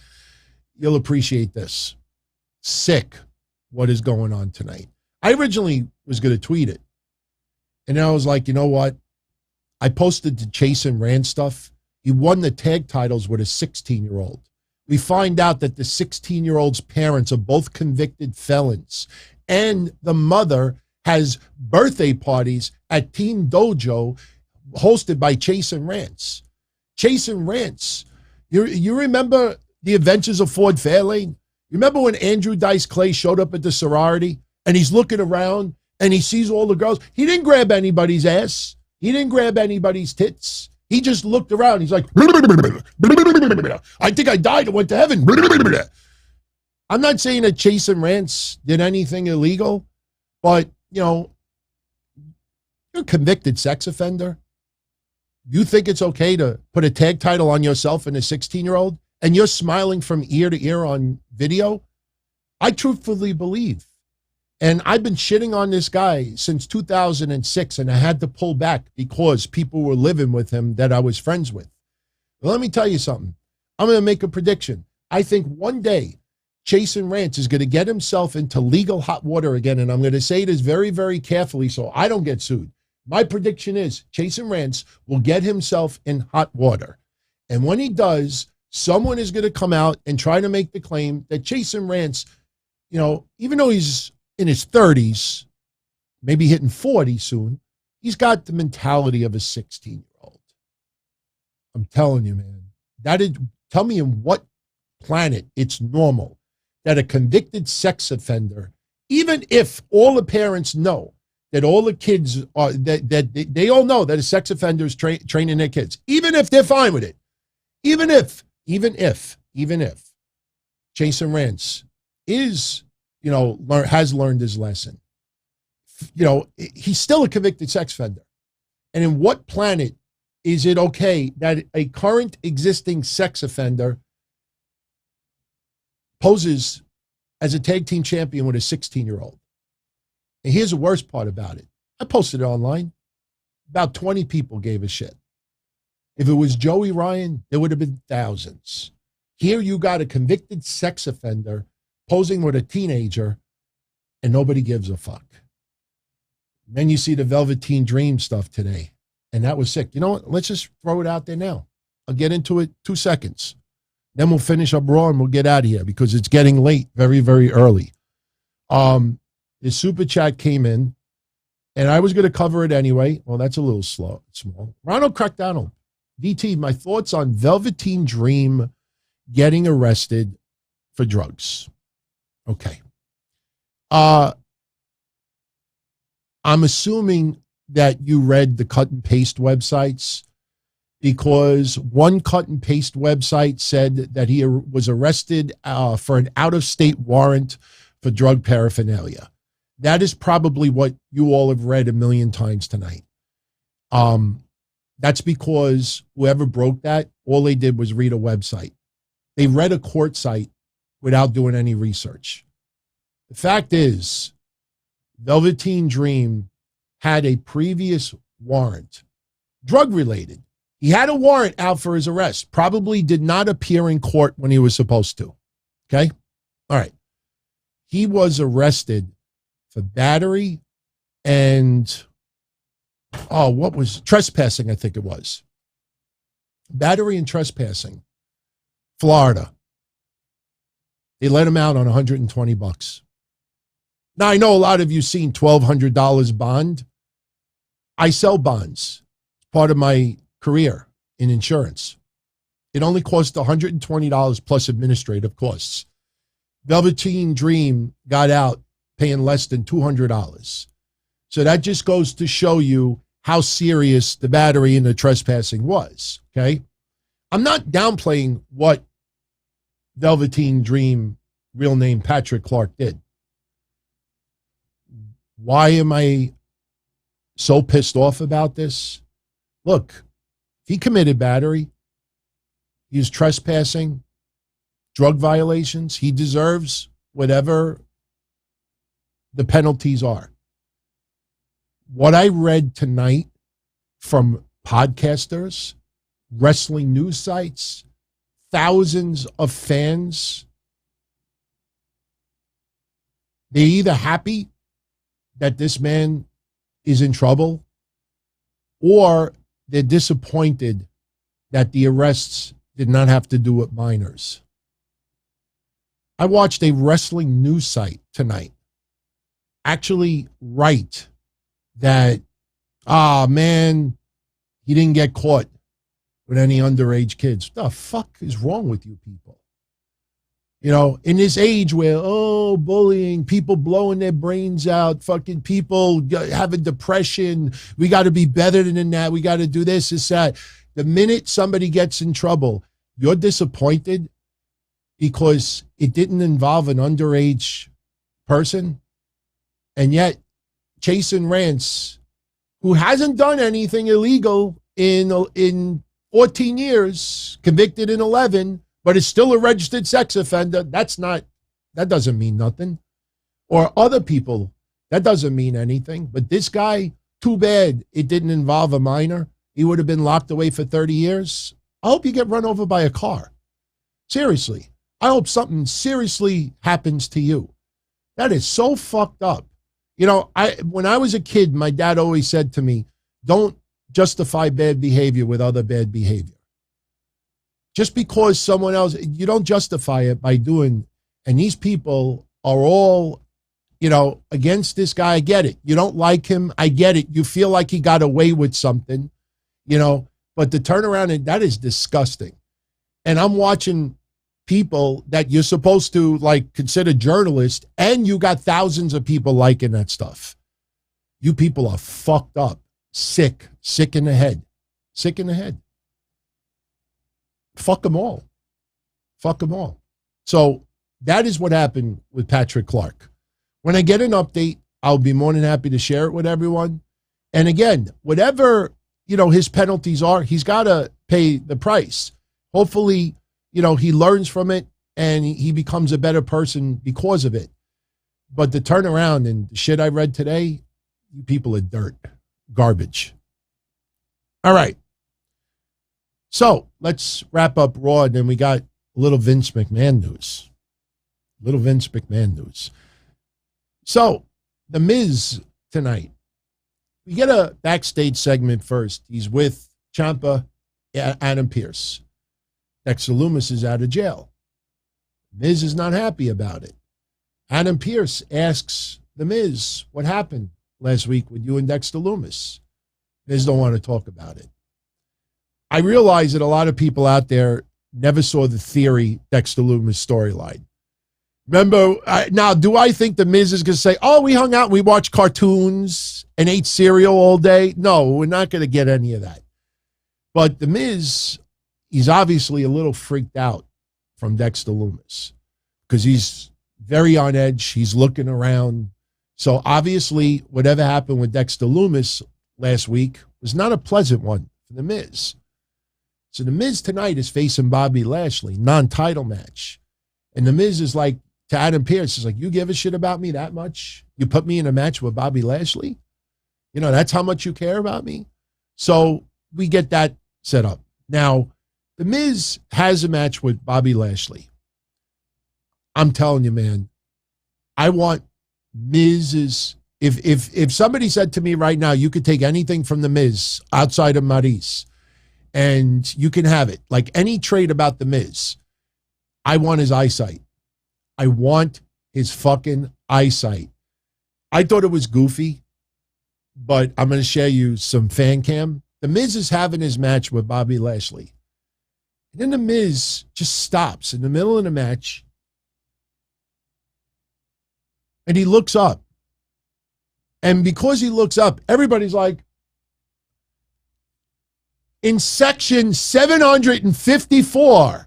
Speaker 1: you'll appreciate this. Sick what is going on tonight. I originally was going to tweet it. And I was like, you know what? I posted the Chase and Rand stuff. He won the tag titles with a 16-year-old. We find out that the 16-year-old's parents are both convicted felons. And the mother has birthday parties at Teen Dojo hosted by Chase and Rants. Chase and Rants. You remember the Adventures of Ford Fairlane? You remember when Andrew Dice Clay showed up at the sorority and he's looking around and he sees all the girls? He didn't grab anybody's ass. He didn't grab anybody's tits. He just looked around. He's like, I think I died and went to heaven. I'm not saying that Chase and Rants did anything illegal, but, you're a convicted sex offender. You think it's okay to put a tag title on yourself and a 16-year-old, and you're smiling from ear to ear on video? I truthfully believe. And I've been shitting on this guy since 2006, and I had to pull back because people were living with him that I was friends with. But let me tell you something. I'm going to make a prediction. I think one day Chase and Rants is going to get himself into legal hot water again, and I'm going to say this very, very carefully so I don't get sued. My prediction is Chase and Rants will get himself in hot water. And when he does, someone is going to come out and try to make the claim that Chase and Rants, even though he's in his 30s, maybe hitting 40 soon, he's got the mentality of a 16-year-old. I'm telling you, man. Tell me in what planet it's normal that a convicted sex offender, even if all the parents know that all the kids are, that they all know that a sex offender is training their kids, even if they're fine with it, even if Chase and Rants is, has learned his lesson, he's still a convicted sex offender. And in what planet is it okay that a current existing sex offender poses as a tag team champion with a 16-year-old? And here's the worst part about it. I posted it online. About 20 people gave a shit. If it was Joey Ryan, there would have been thousands. Here you got a convicted sex offender posing with a teenager, and nobody gives a fuck. Then you see the Velveteen Dream stuff today, and that was sick. You know what? Let's just throw it out there now. I'll get into it 2 seconds. Then we'll finish up Raw and we'll get out of here because it's getting late, very, very early. The super chat came in, and I was going to cover it anyway. Well, that's a little small. Ronald Crackdonald, DT, my thoughts on Velveteen Dream getting arrested for drugs. Okay. I'm assuming that you read the cut and paste websites, because one cut and paste website said that he was arrested for an out-of-state warrant for drug paraphernalia. That is probably what you all have read a million times tonight. That's because whoever broke that, all they did was read a website. They read a court site without doing any research. The fact is, Velveteen Dream had a previous warrant, drug-related. He had a warrant out for his arrest, probably did not appear in court when he was supposed to. Okay? All right. He was arrested for battery and, what was trespassing, I think it was. Battery and trespassing. Florida. They let him out on $120. Now, I know a lot of you seen $1,200 bond. I sell bonds. It's part of my career in insurance. It only costs $120 plus administrative costs. Velveteen Dream got out paying less than $200. So that just goes to show you how serious the battery and the trespassing was, okay? I'm not downplaying what Velveteen Dream, real name Patrick Clark, did. Why am I so pissed off about this? Look, he committed battery. He was trespassing, drug violations. He deserves whatever the penalties are. What I read tonight from podcasters, wrestling news sites, thousands of fans, they're either happy that this man is in trouble, or they're disappointed that the arrests did not have to do with minors. I watched a wrestling news site tonight actually write that, man, he didn't get caught with any underage kids. What the fuck is wrong with you people? You know, in this age where, bullying, people blowing their brains out, fucking people having depression, we got to be better than that, we got to do this, that. The minute somebody gets in trouble, you're disappointed because it didn't involve an underage person. And yet, Jason Rance, who hasn't done anything illegal in 14 years, convicted in 11, but is still a registered sex offender, that doesn't mean nothing. Or other people, that doesn't mean anything. But this guy, too bad it didn't involve a minor. He would have been locked away for 30 years. I hope you get run over by a car. Seriously. I hope something seriously happens to you. That is so fucked up. You know, when I was a kid, my dad always said to me, don't justify bad behavior with other bad behavior. Just because someone else, you don't justify it by doing, and these people are all, you know, against this guy. I get it. You don't like him. I get it. You feel like he got away with something, you know, but to turn around, and that is disgusting. And I'm watching people that you're supposed to like consider journalists, and you got thousands of people liking that stuff. You people are fucked up, sick in the head, sick in the head. Fuck them all. Fuck them all. So that is what happened with Patrick Clark. When I get an update, I'll be more than happy to share it with everyone. And again, whatever, you know, his penalties are, he's got to pay the price. Hopefully, you know, he learns from it and he becomes a better person because of it. But the turnaround and the shit I read today, you people are dirt, garbage. All right. So let's wrap up Raw, and then we got a little Vince McMahon news. So, The Miz tonight. We get a backstage segment first. He's with Ciampa, Adam Pearce. Dexter Lumis is out of jail. Miz is not happy about it. Adam Pearce asks The Miz, what happened last week with you and Dexter Lumis? Miz don't want to talk about it. I realize that a lot of people out there never saw the Theory Dexter Lumis storyline. Remember, now, do I think The Miz is going to say, oh, we hung out and we watched cartoons and ate cereal all day? No, we're not going to get any of that. But The Miz, he's obviously a little freaked out from Dexter Lumis because he's very on edge. He's looking around. So obviously, whatever happened with Dexter Lumis last week was not a pleasant one for The Miz. So The Miz tonight is facing Bobby Lashley, non-title match. And The Miz is like, to Adam Pearce, is like, you give a shit about me that much? You put me in a match with Bobby Lashley? You know, that's how much you care about me? So we get that set up. Now, The Miz has a match with Bobby Lashley. I'm telling you, man, I want Miz's, if somebody said to me right now, you could take anything from The Miz outside of Maurice and you can have it, like any trait about The Miz, I want his eyesight. I want his fucking eyesight. I thought it was goofy, but I'm going to share you some fan cam. The Miz is having his match with Bobby Lashley. And then The Miz just stops in the middle of the match and he looks up. And because he looks up, everybody's like, in section 754,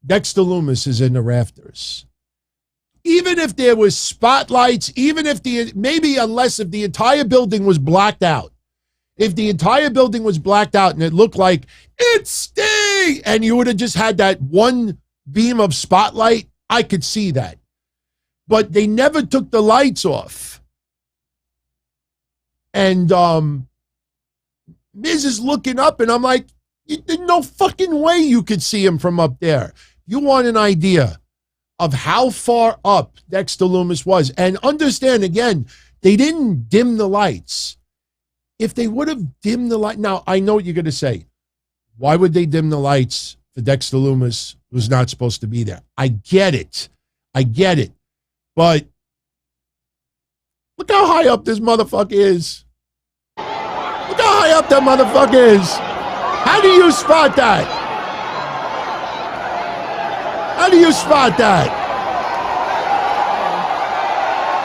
Speaker 1: Dexter Lumis is in the rafters. Even if there was spotlights, even if unless if the entire building was blacked out. If the entire building was blacked out and it looked like it's Sting and you would have just had that one beam of spotlight, I could see that. But they never took the lights off. And Miz is looking up and I'm like, there's no fucking way you could see him from up there. You want an idea of how far up Dexter Lumis was. And understand, again, they didn't dim the lights. If they would have dimmed the light, now I know what you're going to say. Why would they dim the lights for Dexter Lumis, who's not supposed to be there? I get it. But look how high up this motherfucker is. Look how high up that motherfucker is. How do you spot that? How do you spot that?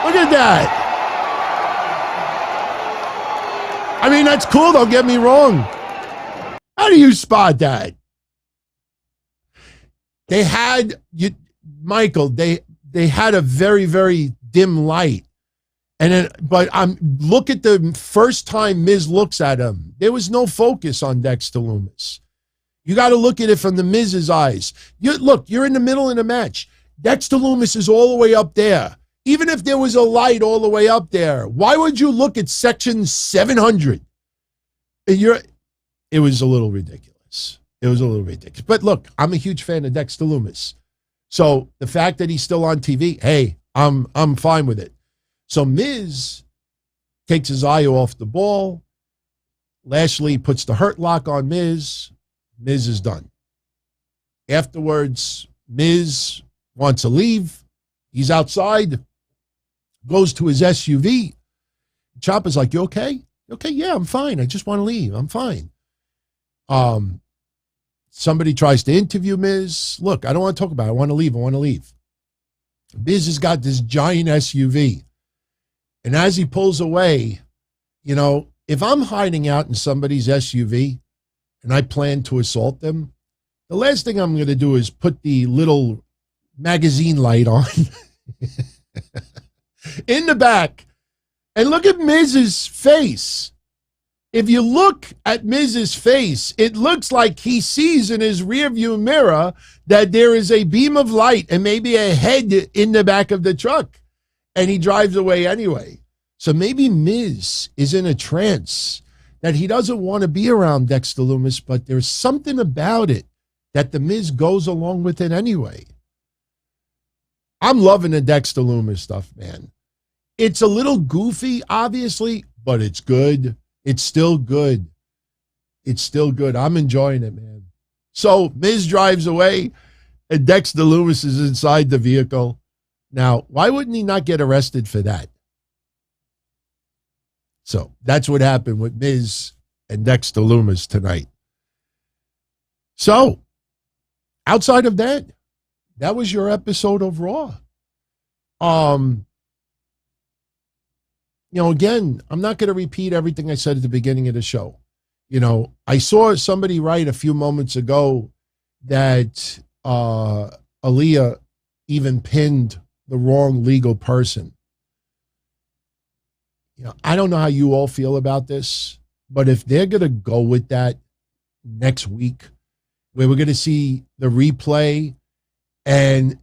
Speaker 1: Look at that. I mean, that's cool, don't get me wrong. How do you spot that? They had, Michael, they had a very, very dim light. But look at the first time Miz looks at him. There was no focus on Dexter Lumis. You got to look at it from the Miz's eyes. You're in the middle of the match. Dexter Lumis is all the way up there. Even if there was a light all the way up there, why would you look at section 700? It was a little ridiculous. But look, I'm a huge fan of Dexter Lumis. So the fact that he's still on TV, hey, I'm fine with it. So Miz takes his eye off the ball. Lashley puts the hurt lock on Miz. Miz is done. Afterwards, Miz wants to leave. He's outside, goes to his SUV. Ciampa's like, you okay? You okay? Yeah, I'm fine. I just want to leave. I'm fine. Somebody tries to interview Miz. Look, I don't want to talk about it. I want to leave. Miz has got this giant SUV. And as he pulls away, if I'm hiding out in somebody's SUV and I plan to assault them, the last thing I'm going to do is put the little magazine light on in the back and look at Miz's face. If you look at Miz's face, it looks like he sees in his rearview mirror that there is a beam of light and maybe a head in the back of the truck, and he drives away anyway. So maybe Miz is in a trance that he doesn't want to be around Dexter Lumis, but there's something about it that The Miz goes along with it anyway. I'm loving the Dexter Lumis stuff, man. It's a little goofy, obviously, but it's good. It's still good. It's still good. I'm enjoying it, man. So Miz drives away, and Dexter Lumis is inside the vehicle. Now, why wouldn't he not get arrested for that? So that's what happened with Miz and Dexter Lumis tonight. So, outside of that, that was your episode of Raw. Again, I'm not going to repeat everything I said at the beginning of the show. I saw somebody write a few moments ago that Aliyah even pinned the wrong legal person. I don't know how you all feel about this, but if they're going to go with that next week, where we're going to see the replay, and,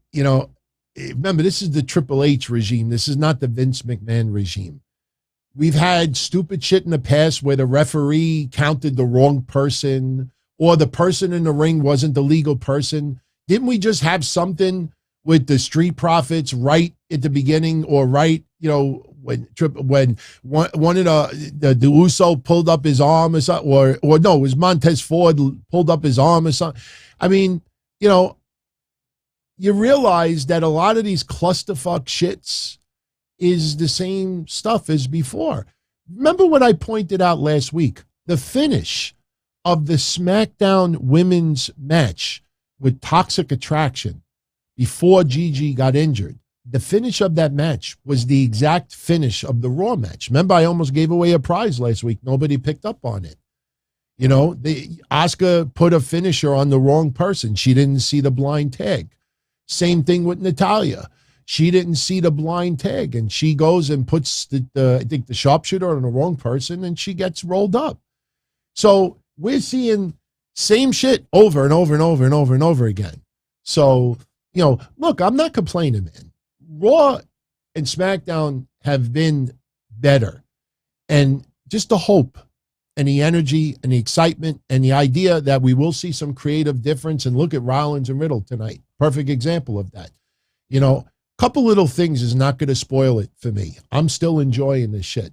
Speaker 1: remember, this is the Triple H regime. This is not the Vince McMahon regime. We've had stupid shit in the past where the referee counted the wrong person, or the person in the ring wasn't the legal person. Didn't we just have something with the Street Profits right at the beginning, or right, when one of the Uso pulled up his arm or something, or no, it was Montez Ford pulled up his arm or something. I mean, you realize that a lot of these clusterfuck shits is the same stuff as before. Remember what I pointed out last week? The finish of the SmackDown women's match with Toxic Attraction before Gigi got injured. The finish of that match was the exact finish of the Raw match. Remember, I almost gave away a prize last week. Nobody picked up on it. Asuka put a finisher on the wrong person. She didn't see the blind tag. Same thing with Natalya. She didn't see the blind tag, and she goes and puts I think the sharpshooter on the wrong person, and she gets rolled up. So we're seeing same shit over and over and over and over and over again. So, look, I'm not complaining, man. Raw and SmackDown have been better. And just the hope and the energy and the excitement and the idea that we will see some creative difference. And look at Rollins and Riddle tonight. Perfect example of that. Couple little things is not going to spoil it for me. I'm still enjoying this shit.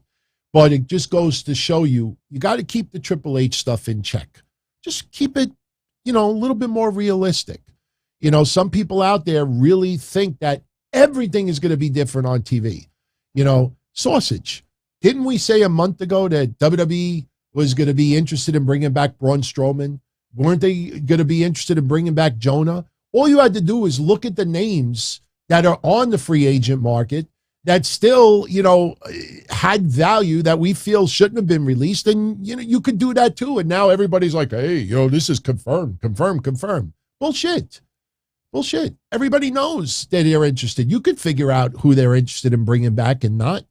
Speaker 1: But it just goes to show you got to keep the Triple H stuff in check. Just keep it, a little bit more realistic. Some people out there really think that everything is going to be different on TV. Sausage. Didn't we say a month ago that WWE was going to be interested in bringing back Braun Strowman? Weren't they going to be interested in bringing back Jonah? All you had to do is look at the names that are on the free agent market that still, had value that we feel shouldn't have been released. And, you could do that too. And now everybody's like, hey, this is confirmed. Bullshit. Everybody knows that they're interested. You could figure out who they're interested in bringing back and not.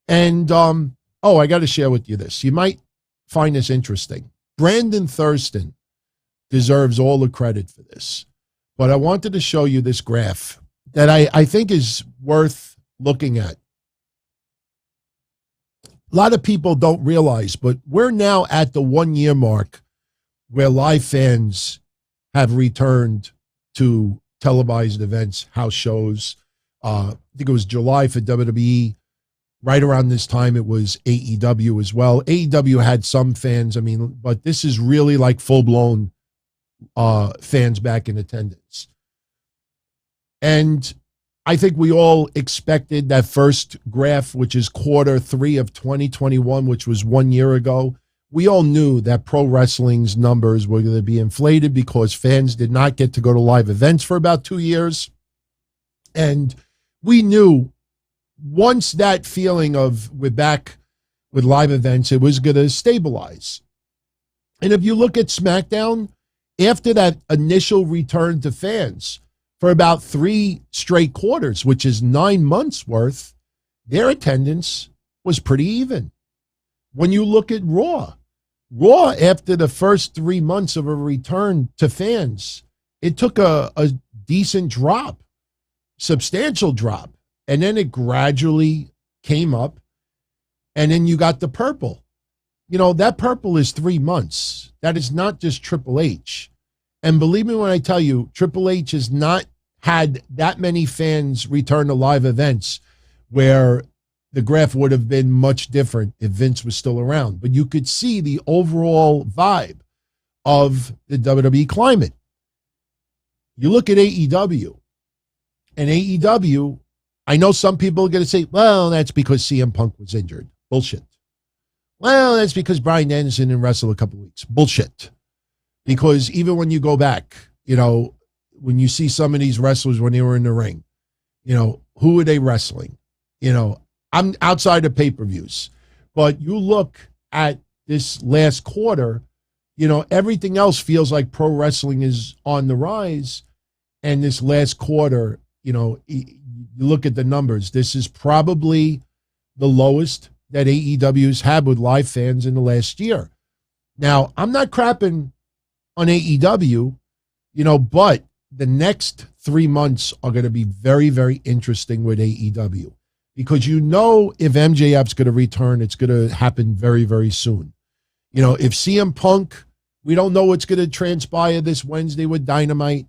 Speaker 1: And, I got to share with you this. You might find this interesting. Brandon Thurston deserves all the credit for this. But I wanted to show you this graph that I think is worth looking at. A lot of people don't realize, but we're now at the 1 year mark where live fans have returned to televised events, house shows. I think it was July for WWE. Right around this time, it was AEW as well. AEW had some fans, but this is really like full-blown fans back in attendance. And I think we all expected that first graph, which is Q3 of 2021, which was 1 year ago. We all knew that pro wrestling's numbers were going to be inflated because fans did not get to go to live events for about 2 years. And we knew once that feeling of we're back with live events, it was going to stabilize. And if you look at SmackDown, after that initial return to fans for about 3 straight quarters, which is 9 months worth, their attendance was pretty even. When you look at Raw, after the first 3 months of a return to fans, it took a decent drop, substantial drop, and then it gradually came up, and then you got the purple. That purple is 3 months. That is not just Triple H. And believe me when I tell you, Triple H has not had that many fans return to live events where the graph would have been much different if Vince was still around. But you could see the overall vibe of the WWE climate. You look at AEW, and AEW, I know some people are going to say, well, that's because CM Punk was injured. Bullshit. Well, that's because Bryan Danielson didn't wrestle a couple of weeks. Bullshit. Because even when you go back, you know, when you see some of these wrestlers when they were in the ring, you know, who are they wrestling? You know, I'm outside of pay-per-views. But you look at this last quarter, you know, everything else feels like pro wrestling is on the rise. And this last quarter, you know, you look at the numbers. This is probably the lowest that AEW's had with live fans in the last year. Now, I'm not crapping on AEW, you know, but the next 3 months are going to be very, very interesting with AEW because you know if MJF's going to return, it's going to happen very, very soon. You know, if CM Punk, we don't know what's going to transpire this Wednesday with Dynamite,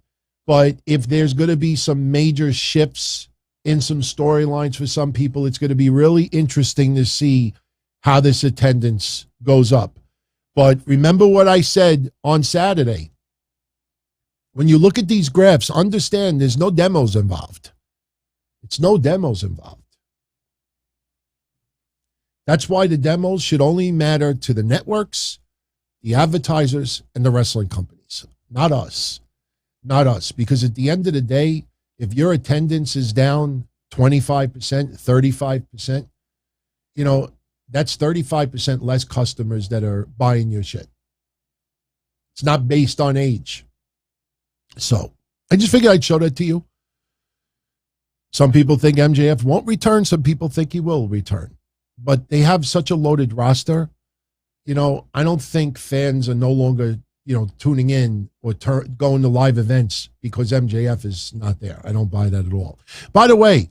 Speaker 1: but if there's going to be some major shifts in some storylines for some people, it's going to be really interesting to see how this attendance goes up. But remember what I said on Saturday. When you look at these graphs, understand there's no demos involved. It's no demos involved. That's why the demos should only matter to the networks, the advertisers, and the wrestling companies. Not us. Not us. Because at the end of the day, if your attendance is down 25%, 35%, you know, that's 35% less customers that are buying your shit. It's not based on age. So I just figured I'd show that to you. Some people think MJF won't return. Some people think he will return. But they have such a loaded roster. You know, I don't think fans are no longer, you know, tuning in or going to live events because MJF is not there. I don't buy that at all. By the way,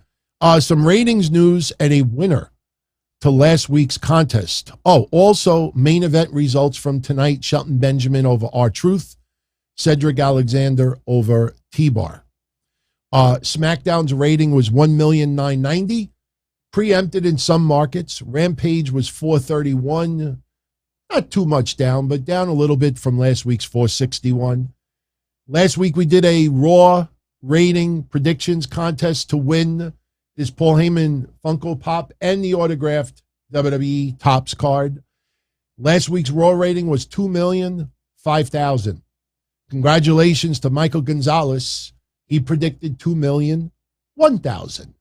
Speaker 1: some ratings news and a winner to last week's contest. Oh, also main event results from tonight. Shelton Benjamin over R-Truth. Cedric Alexander over T-Bar. SmackDown's rating was 1,990,000. Preempted in some markets. Rampage was 431. Not too much down, but down a little bit from last week's 461. Last week we did a Raw rating predictions contest to win this Paul Heyman Funko Pop and the autographed WWE Topps card. Last week's Raw rating was 2,005,000. Congratulations to Michael Gonzalez. He predicted 2,001,000.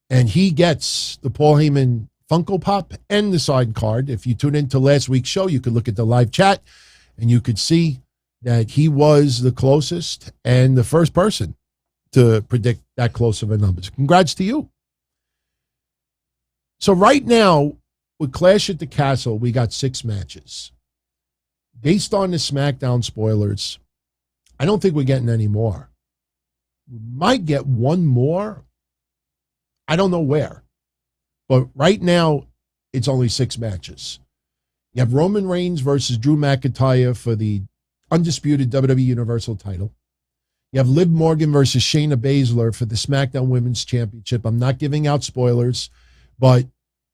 Speaker 1: And he gets the Paul Heyman Funko Pop and the signed card. If you tune into last week's show, you could look at the live chat and you could see that he was the closest and the first person to predict that close of a numbers. Congrats to you. So right now, with Clash at the Castle, we got 6 matches. Based on the SmackDown spoilers, I don't think we're getting any more. We might get one more. I don't know where. But right now, it's only 6 matches. You have Roman Reigns versus Drew McIntyre for the undisputed WWE Universal title. You have Liv Morgan versus Shayna Baszler for the SmackDown Women's Championship. I'm not giving out spoilers, but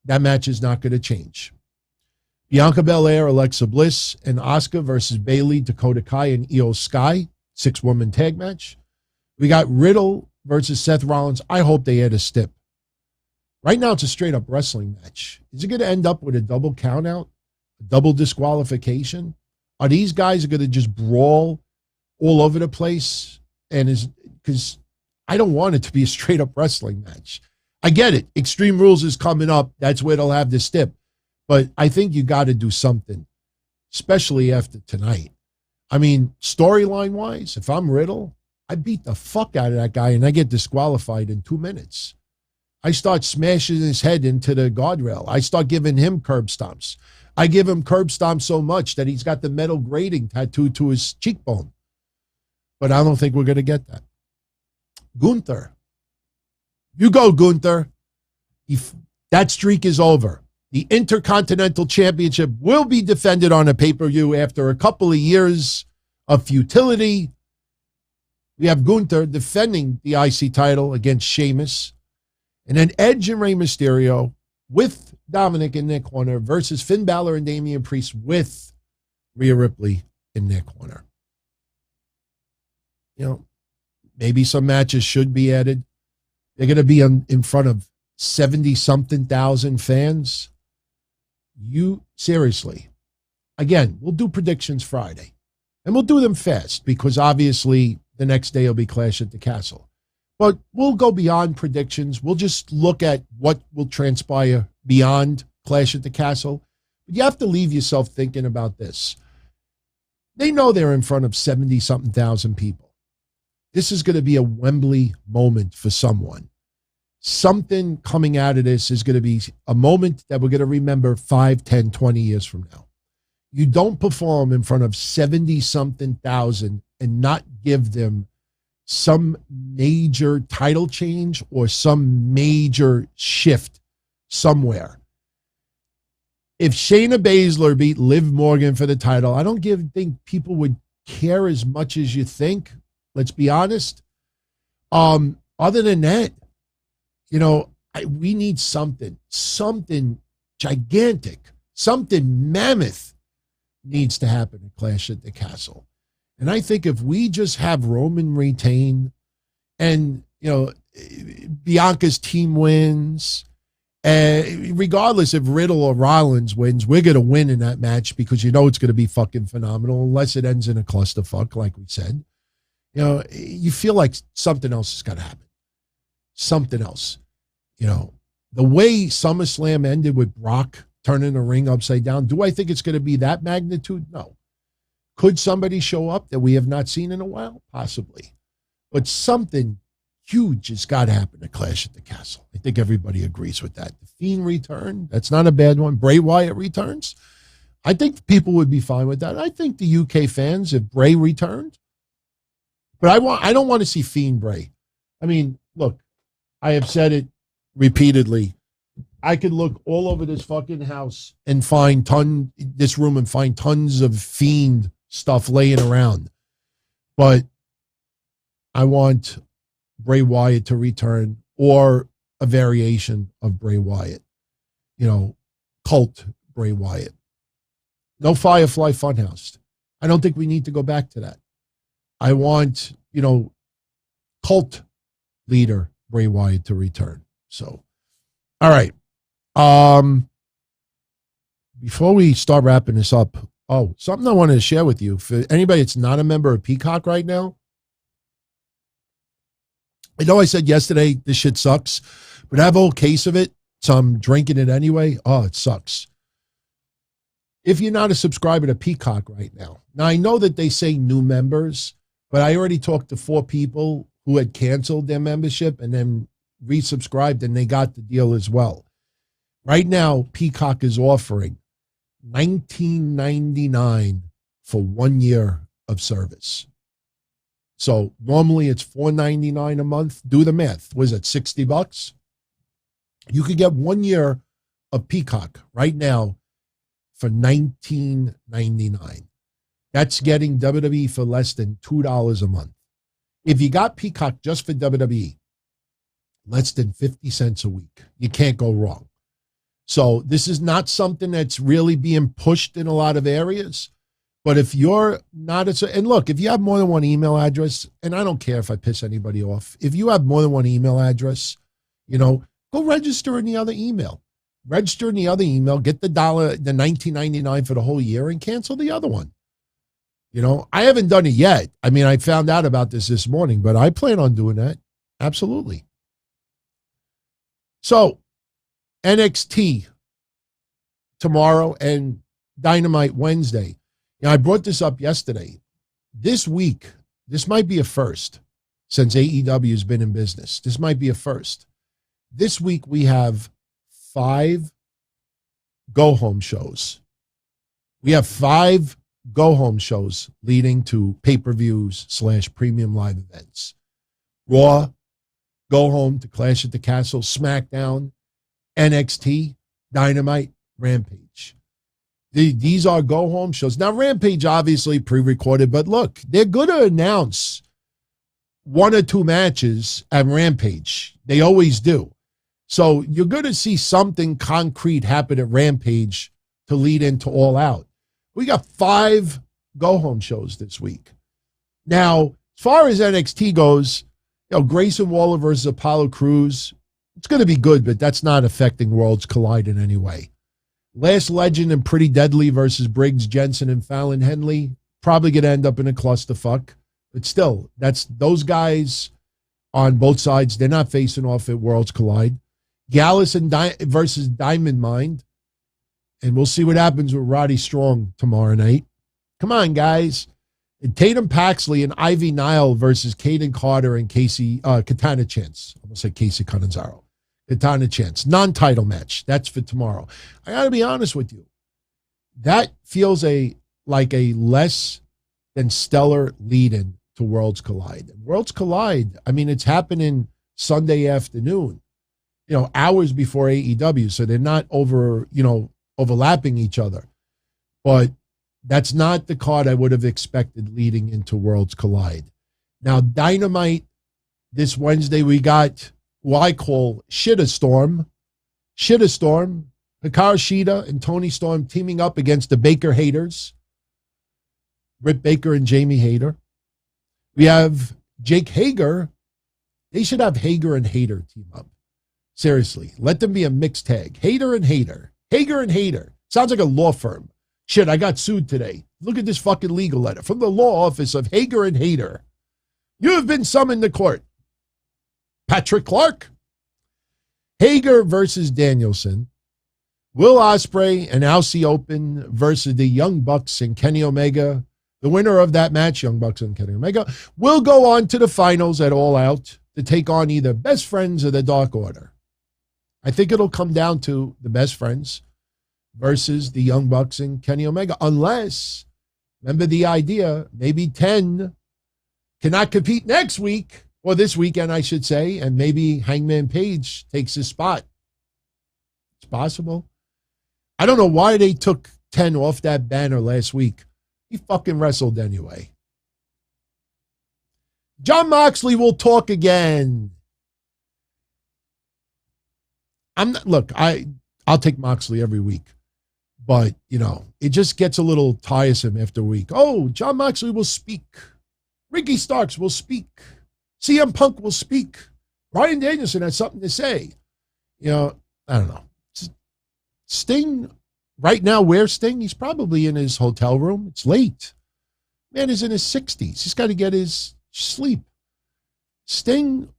Speaker 1: that match is not going to change. Bianca Belair, Alexa Bliss, and Asuka versus Bayley, Dakota Kai, and Io Sky. 6-woman tag match. We got Riddle versus Seth Rollins. I hope they add a stip. Right now, it's a straight-up wrestling match. Is it going to end up with a double countout, a double disqualification? Are these guys going to just brawl all over the place? And because I don't want it to be a straight-up wrestling match. I get it. Extreme Rules is coming up. That's where they'll have the stip. But I think you got to do something, especially after tonight. I mean, storyline-wise, if I'm Riddle, I beat the fuck out of that guy and I get disqualified in 2 minutes. I start smashing his head into the guardrail. I start giving him curb stomps. I give him curb stomps so much that he's got the metal grating tattooed to his cheekbone. But I don't think we're going to get that. Gunther. You go, Gunther. That streak is over. The Intercontinental Championship will be defended on a pay-per-view after a couple of years of futility. We have Gunther defending the IC title against Sheamus. And then Edge and Rey Mysterio with Dominic in their corner versus Finn Balor and Damian Priest with Rhea Ripley in their corner. You know, maybe some matches should be added. They're going to be in front of 70-something thousand fans. You, seriously. Again, we'll do predictions Friday. And we'll do them fast because obviously the next day will be Clash at the Castle. But we'll go beyond predictions. We'll just look at what will transpire beyond Clash at the Castle. But you have to leave yourself thinking about this. They know they're in front of 70-something thousand people. This is going to be a Wembley moment for someone. Something coming out of this is going to be a moment that we're going to remember 5, 10, 20 years from now. You don't perform in front of 70-something thousand and not give them some major title change or some major shift somewhere. If Shayna Baszler beat Liv Morgan for the title, I don't think people would care as much as you think. Let's be honest. Other than that, you know, we need something gigantic, something mammoth needs to happen at Clash at the Castle. And I think if we just have Roman retain and, you know, Bianca's team wins, regardless if Riddle or Rollins wins, we're going to win in that match because you know it's going to be fucking phenomenal unless it ends in a clusterfuck, like we said. You know, you feel like something else is going to happen. Something else. You know, the way SummerSlam ended with Brock turning the ring upside down, do I think it's going to be that magnitude? No. Could somebody show up that we have not seen in a while? Possibly. But something huge has got to happen at Clash at the Castle. I think everybody agrees with that. The Fiend return, that's not a bad one. Bray Wyatt returns. I think people would be fine with that. I think the UK fans, if Bray returned, but I don't want to see Fiend Bray. I mean, look, I have said it repeatedly. I could look all over this fucking house and find this room and find tons of Fiend stuff laying around. But I want Bray Wyatt to return or a variation of Bray Wyatt. You know, cult Bray Wyatt. No Firefly Funhouse. I don't think we need to go back to that. I want, you know, cult leader Bray Wyatt to return. So, all right. Before we start wrapping this up, something I wanted to share with you. For anybody that's not a member of Peacock right now, I know I said yesterday this shit sucks, but I have a whole case of it, so I'm drinking it anyway. Oh, it sucks. If you're not a subscriber to Peacock right now, now I know that they say new members, but I already talked to 4 people who had canceled their membership and then resubscribed, and they got the deal as well. Right now, Peacock is offering $19.99 for 1 year of service. So normally it's $4.99 a month. Do the math. Was it $60? You could get 1 year of Peacock right now for $19.99. That's getting WWE for less than $2 a month. If you got Peacock just for WWE, less than 50 cents a week. You can't go wrong. So this is not something that's really being pushed in a lot of areas. But if you're not, and look, if you have more than one email address, and I don't care if I piss anybody off, if you have more than one email address, you know, go register in the other email. Register in the other email, get the $19.99 for the whole year and cancel the other one. You know, I haven't done it yet. I mean, I found out about this morning, but I plan on doing that. Absolutely. So, NXT tomorrow and Dynamite Wednesday. You know, I brought this up yesterday. This week, this might be a first since AEW has been in business. This might be a first. This week, we have 5 go-home shows. We have 5 go-home shows leading to pay-per-views / premium live events. Raw, go home to Clash at the Castle, SmackDown, NXT, Dynamite, Rampage. These are go-home shows. Now, Rampage, obviously, pre-recorded, but look, they're going to announce 1 or 2 matches at Rampage. They always do. So you're going to see something concrete happen at Rampage to lead into All Out. We got 5 go-home shows this week. Now, as far as NXT goes, Grayson Waller versus Apollo Crews, it's going to be good, but that's not affecting Worlds Collide in any way. Last Legend and Pretty Deadly versus Briggs, Jensen, and Fallon Henley, probably going to end up in a clusterfuck. But still, that's those guys on both sides. They're not facing off at Worlds Collide. Gallus versus Diamond Mine. And we'll see what happens with Roddy Strong tomorrow night. Come on, guys. And Tatum Paxley and Ivy Nile versus Kaden Carter and Katana Chance. I'm going to say Casey Canizaro. Katana Chance. Non-title match. That's for tomorrow. I got to be honest with you. That feels like a less than stellar lead-in to Worlds Collide. Worlds Collide, I mean, it's happening Sunday afternoon, hours before AEW, so they're not overlapping each other. But that's not the card I would have expected leading into Worlds Collide. Now, Dynamite, this Wednesday, we got what I call Shitterstorm. Hikaru Shida and Tony Storm teaming up against the Baker haters. Britt Baker and Jamie Hayter. We have Jake Hager. They should have Hager and Hayter team up. Seriously, let them be a mixed tag. Hater and Hayter. Hager and Hayter. Sounds like a law firm. Shit, I got sued today. Look at this fucking legal letter from the law office of Hager and Hayter. You have been summoned to court. Patrick Clark. Hager versus Danielson. Will Ospreay and Aussie Open versus the Young Bucks and Kenny Omega. The winner of that match, Young Bucks and Kenny Omega, will go on to the finals at All Out to take on either Best Friends or the Dark Order. I think it'll come down to the Best Friends versus the Young Bucks and Kenny Omega, unless, remember the idea, maybe 10 cannot compete next week, or this weekend, I should say, and maybe Hangman Page takes his spot. It's possible. I don't know why they took 10 off that banner last week. He fucking wrestled anyway. Jon Moxley will talk again. I'll take Moxley every week. But, it just gets a little tiresome after a week. Oh, Jon Moxley will speak. Ricky Starks will speak. CM Punk will speak. Bryan Danielson has something to say. I don't know. Sting, right now, where's Sting? He's probably in his hotel room. It's late. Man is in his 60s. He's got to get his sleep. Sting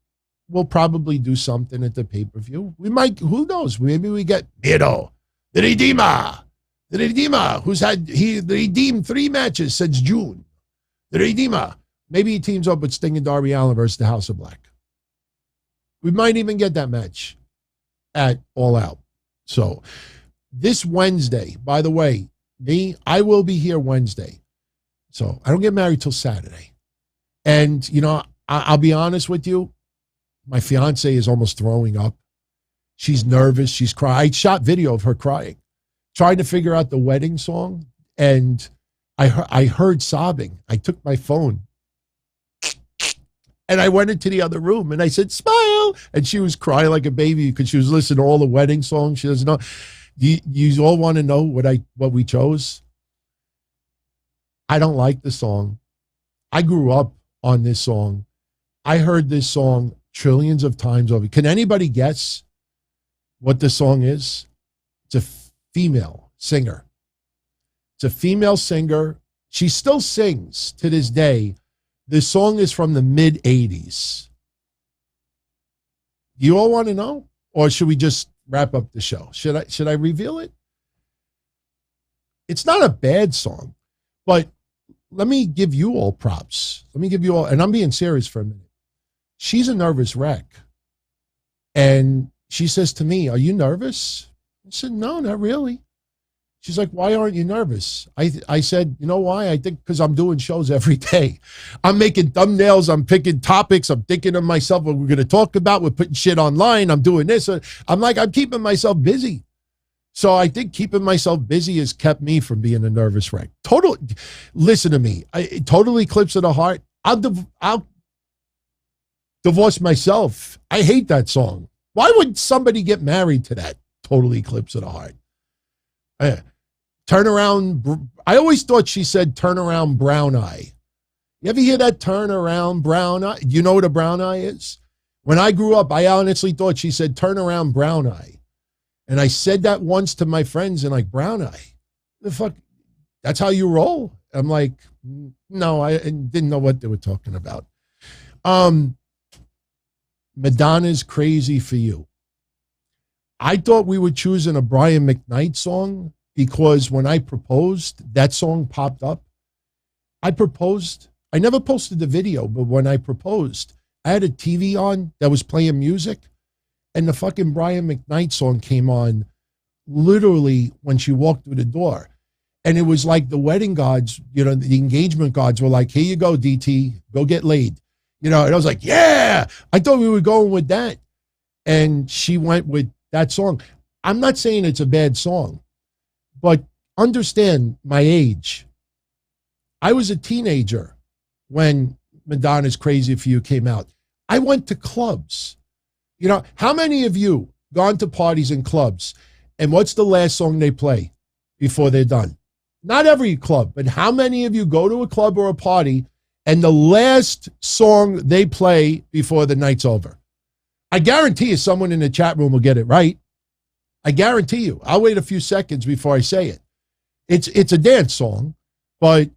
Speaker 1: will probably do something at the pay-per-view. We might, who knows? Maybe we get Miro, the Redeemer, he redeemed 3 matches since June. The Redeemer. Maybe he teams up with Sting and Darby Allin versus the House of Black. We might even get that match at All Out. So this Wednesday, by the way, I will be here Wednesday. So I don't get married till Saturday. And, I'll be honest with you. My fiance is almost throwing up. She's nervous. She's crying. I shot video of her crying, trying to figure out the wedding song. And I heard sobbing. I took my phone and I went into the other room and I said, smile. And she was crying like a baby because she was listening to all the wedding songs. She doesn't know. You all want to know what we chose? I don't like the song. I grew up on this song. I heard this song trillions of times over. Can anybody guess what the song is? It's a female singer. It's a female singer. She still sings to this day. This song is from the mid-'80s. You all want to know? Or should we just wrap up the show? Should I reveal it? It's not a bad song, but let me give you all props. Let me give you all, and I'm being serious for a minute. She's a nervous wreck. And she says to me, are you nervous? I said, no, not really. She's like, why aren't you nervous? I said, you know why? I think because I'm doing shows every day. I'm making thumbnails. I'm picking topics. I'm thinking of myself what we're going to talk about. We're putting shit online. I'm doing this. I'm keeping myself busy. So I think keeping myself busy has kept me from being a nervous wreck. Listen to me. Total Eclipse of the Heart. I'll divorce myself. I hate that song. Why would somebody get married to that? Total Eclipse of the Heart. Turn around. I always thought she said turn around brown eye. You ever hear that turn around brown eye? You know what a brown eye is? When I grew up, I honestly thought she said turn around brown eye. And I said that once to my friends and like, brown eye? The fuck? That's how you roll? I'm like, no, I didn't know what they were talking about. Madonna's Crazy for You. I thought we were choosing a Brian McKnight song because when I proposed, that song popped up. I proposed. I never posted the video, but when I proposed, I had a TV on that was playing music, and the fucking Brian McKnight song came on literally when she walked through the door. And it was like the wedding gods, the engagement gods were like, here you go, DT, go get laid. And I was like, yeah, I thought we were going with that. And she went with that song. I'm not saying it's a bad song, but understand my age. I was a teenager when Madonna's Crazy for You came out. I went to clubs. How many of you gone to parties and clubs, and what's the last song they play before they're done? Not every club, but how many of you go to a club or a party and the last song they play before the night's over? I guarantee you someone in the chat room will get it right. I guarantee you. I'll wait a few seconds before I say it. It's a dance song, but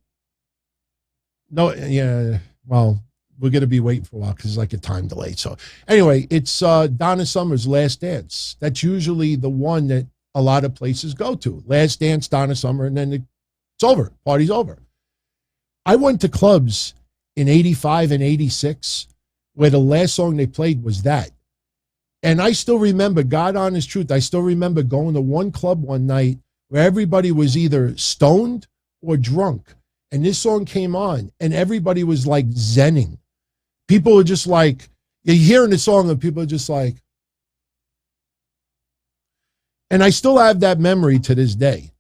Speaker 1: no, yeah, well, we're going to be waiting for a while because it's like a time delay. So anyway, it's Donna Summer's Last Dance. That's usually the one that a lot of places go to. Last Dance, Donna Summer, and then it's over. Party's over. I went to clubs in 85 and 86 where the last song they played was that. And I still remember, God honest truth, I still remember going to one club one night where everybody was either stoned or drunk. And this song came on and everybody was like zenning. People were just like, you're hearing the song and people are just like, and I still have that memory to this day.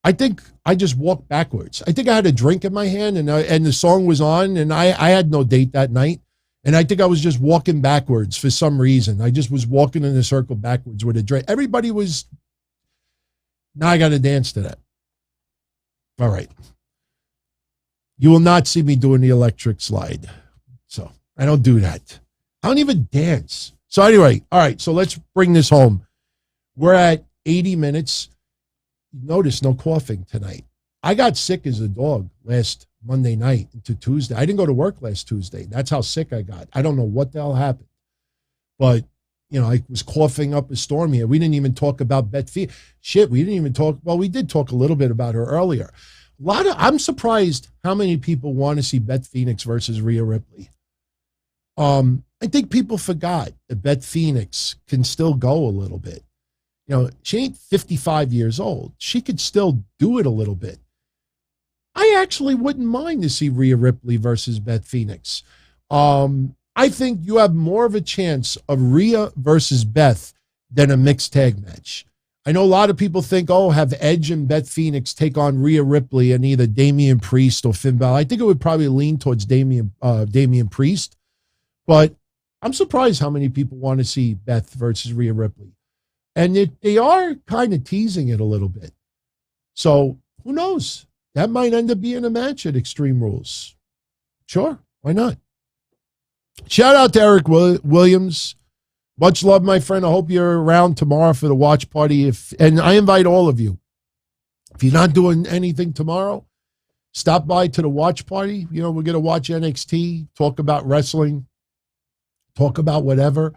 Speaker 1: I think I just walked backwards. I think I had a drink in my hand and the song was on and I had no date that night. And I think I was just walking backwards for some reason. I just was walking in a circle backwards with a drink. Everybody was, now I got to dance to that. All right. You will not see me doing the electric slide. So I don't do that. I don't even dance. So anyway, all right. So let's bring this home. We're at 80 minutes. Notice no coughing tonight. I got sick as a dog last Monday night into Tuesday. I didn't go to work last Tuesday. That's how sick I got. I don't know what the hell happened. But, I was coughing up a storm here. We didn't even talk about Beth Phoenix. Shit, we didn't even talk. Well, we did talk a little bit about her earlier. I'm surprised how many people want to see Beth Phoenix versus Rhea Ripley. I think people forgot that Beth Phoenix can still go a little bit. She ain't 55 years old. She could still do it a little bit. I actually wouldn't mind to see Rhea Ripley versus Beth Phoenix. I think you have more of a chance of Rhea versus Beth than a mixed tag match. I know a lot of people think, have Edge and Beth Phoenix take on Rhea Ripley and either Damian Priest or Finn Balor. I think it would probably lean towards Damian Priest, but I'm surprised how many people want to see Beth versus Rhea Ripley. And they are kind of teasing it a little bit. So who knows? That might end up being a match at Extreme Rules. Sure, why not? Shout out to Eric Williams. Much love, my friend. I hope you're around tomorrow for the watch party. And I invite all of you. If you're not doing anything tomorrow, stop by to the watch party. We're going to watch NXT, talk about wrestling, talk about whatever.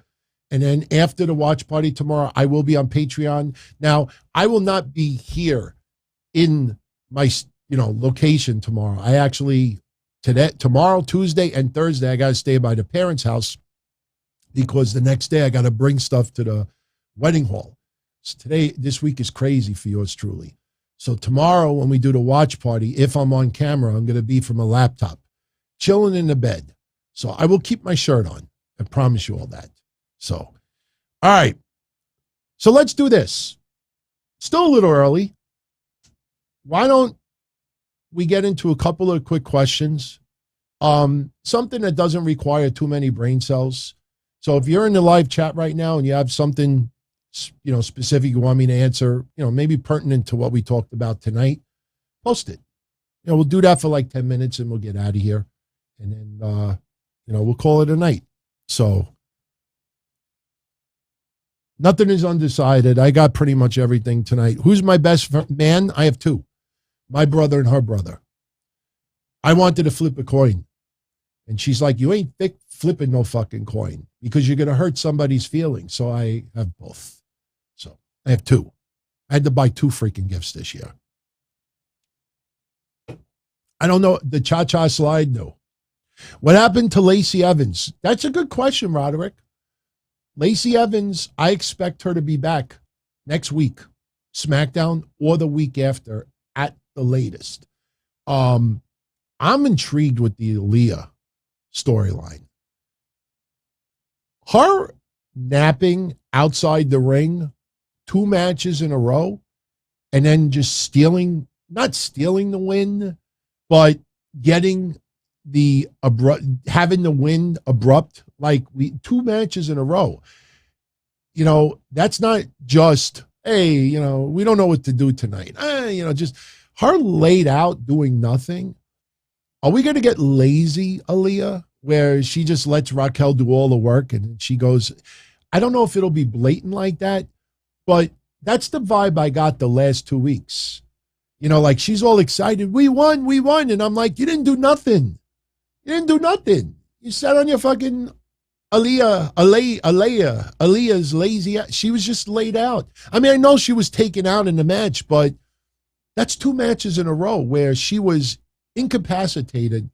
Speaker 1: And then after the watch party tomorrow, I will be on Patreon. Now, I will not be here in my location tomorrow. I actually, tomorrow, Tuesday, and Thursday, I got to stay by the parents' house because the next day I got to bring stuff to the wedding hall. So this week is crazy for yours truly. So tomorrow when we do the watch party, if I'm on camera, I'm going to be from a laptop, chilling in the bed. So I will keep my shirt on. I promise you all that. So, all right. So let's do this. Still a little early. Why don't we get into a couple of quick questions? Something that doesn't require too many brain cells. So if you're in the live chat right now and you have something, specific you want me to answer, maybe pertinent to what we talked about tonight, post it. We'll do that for like 10 minutes and we'll get out of here. And then, we'll call it a night. So nothing is undecided. I got pretty much everything tonight. Who's my best man? I have two. My brother and her brother. I wanted to flip a coin. And she's like, you ain't flipping no fucking coin because you're going to hurt somebody's feelings. So I have both. So I have two. I had to buy 2 freaking gifts this year. I don't know. The cha-cha slide, no. What happened to Lacey Evans? That's a good question, Roderick. Lacey Evans, I expect her to be back next week, SmackDown, or the week after at the latest. I'm intrigued with the Aliyah storyline. Her napping outside the ring 2 matches in a row and then just not stealing the win, but getting having the win abrupt, like 2 matches in a row. That's not just, hey, we don't know what to do tonight. Just her laid out doing nothing. Are we going to get lazy, Aliyah, where she just lets Raquel do all the work and she goes, I don't know if it'll be blatant like that, but that's the vibe I got the last 2 weeks. Like she's all excited. We won. And I'm like, you didn't do nothing. You sat on your fucking Aliyah's lazy. She was just laid out. I mean, I know she was taken out in the match, but that's 2 matches in a row where she was incapacitated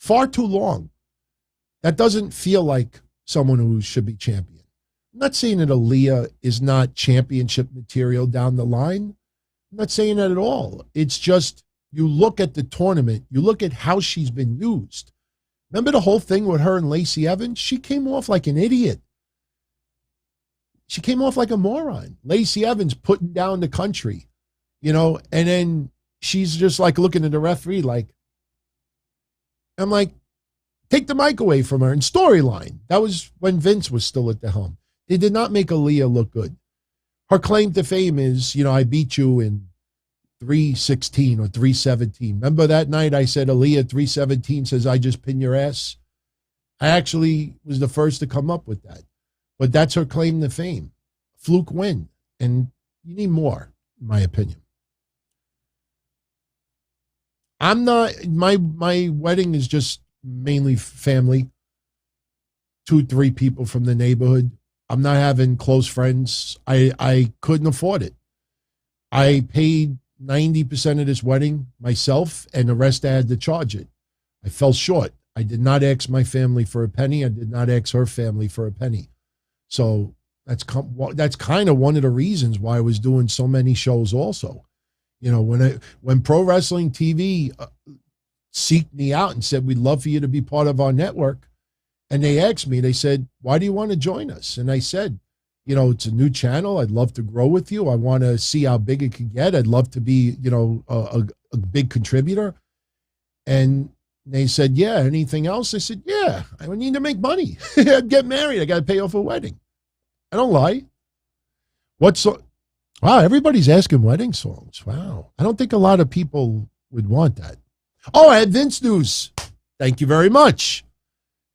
Speaker 1: far too long. That doesn't feel like someone who should be champion. I'm not saying that Aliyah is not championship material down the line. I'm not saying that at all. It's just you look at the tournament, you look at how she's been used. Remember the whole thing with her and Lacey Evans? She came off like an idiot. She came off like a moron. Lacey Evans putting down the country, and then she's just like looking at the referee like, I'm like, take the mic away from her. And storyline, that was when Vince was still at the helm. They did not make Aliyah look good. Her claim to fame is, I beat you in 316 or 317. Remember that night I said Aliyah 317 says I just pin your ass? I actually was the first to come up with that. But that's her claim to fame. Fluke win. And you need more, in my opinion. I'm not, my wedding is just mainly family. 2-3 people from the neighborhood. I'm not having close friends. I couldn't afford it. I paid 90% of this wedding myself, and the rest I had to charge it. I fell short. I did not ask my family for a penny. I did not ask her family for a penny. So that's kind of one of the reasons why I was doing so many shows also. When Pro Wrestling TV seeked me out and said, we'd love for you to be part of our network, and they asked me, they said, why do you want to join us? And I said, it's a new channel. I'd love to grow with you. I want to see how big it could get. I'd love to be, a big contributor. And they said, yeah, anything else? I said, yeah, I need to make money. I'd get married. I got to pay off a wedding. I don't lie. Wow, everybody's asking wedding songs. Wow. I don't think a lot of people would want that. Oh, I had Vince news. Thank you very much.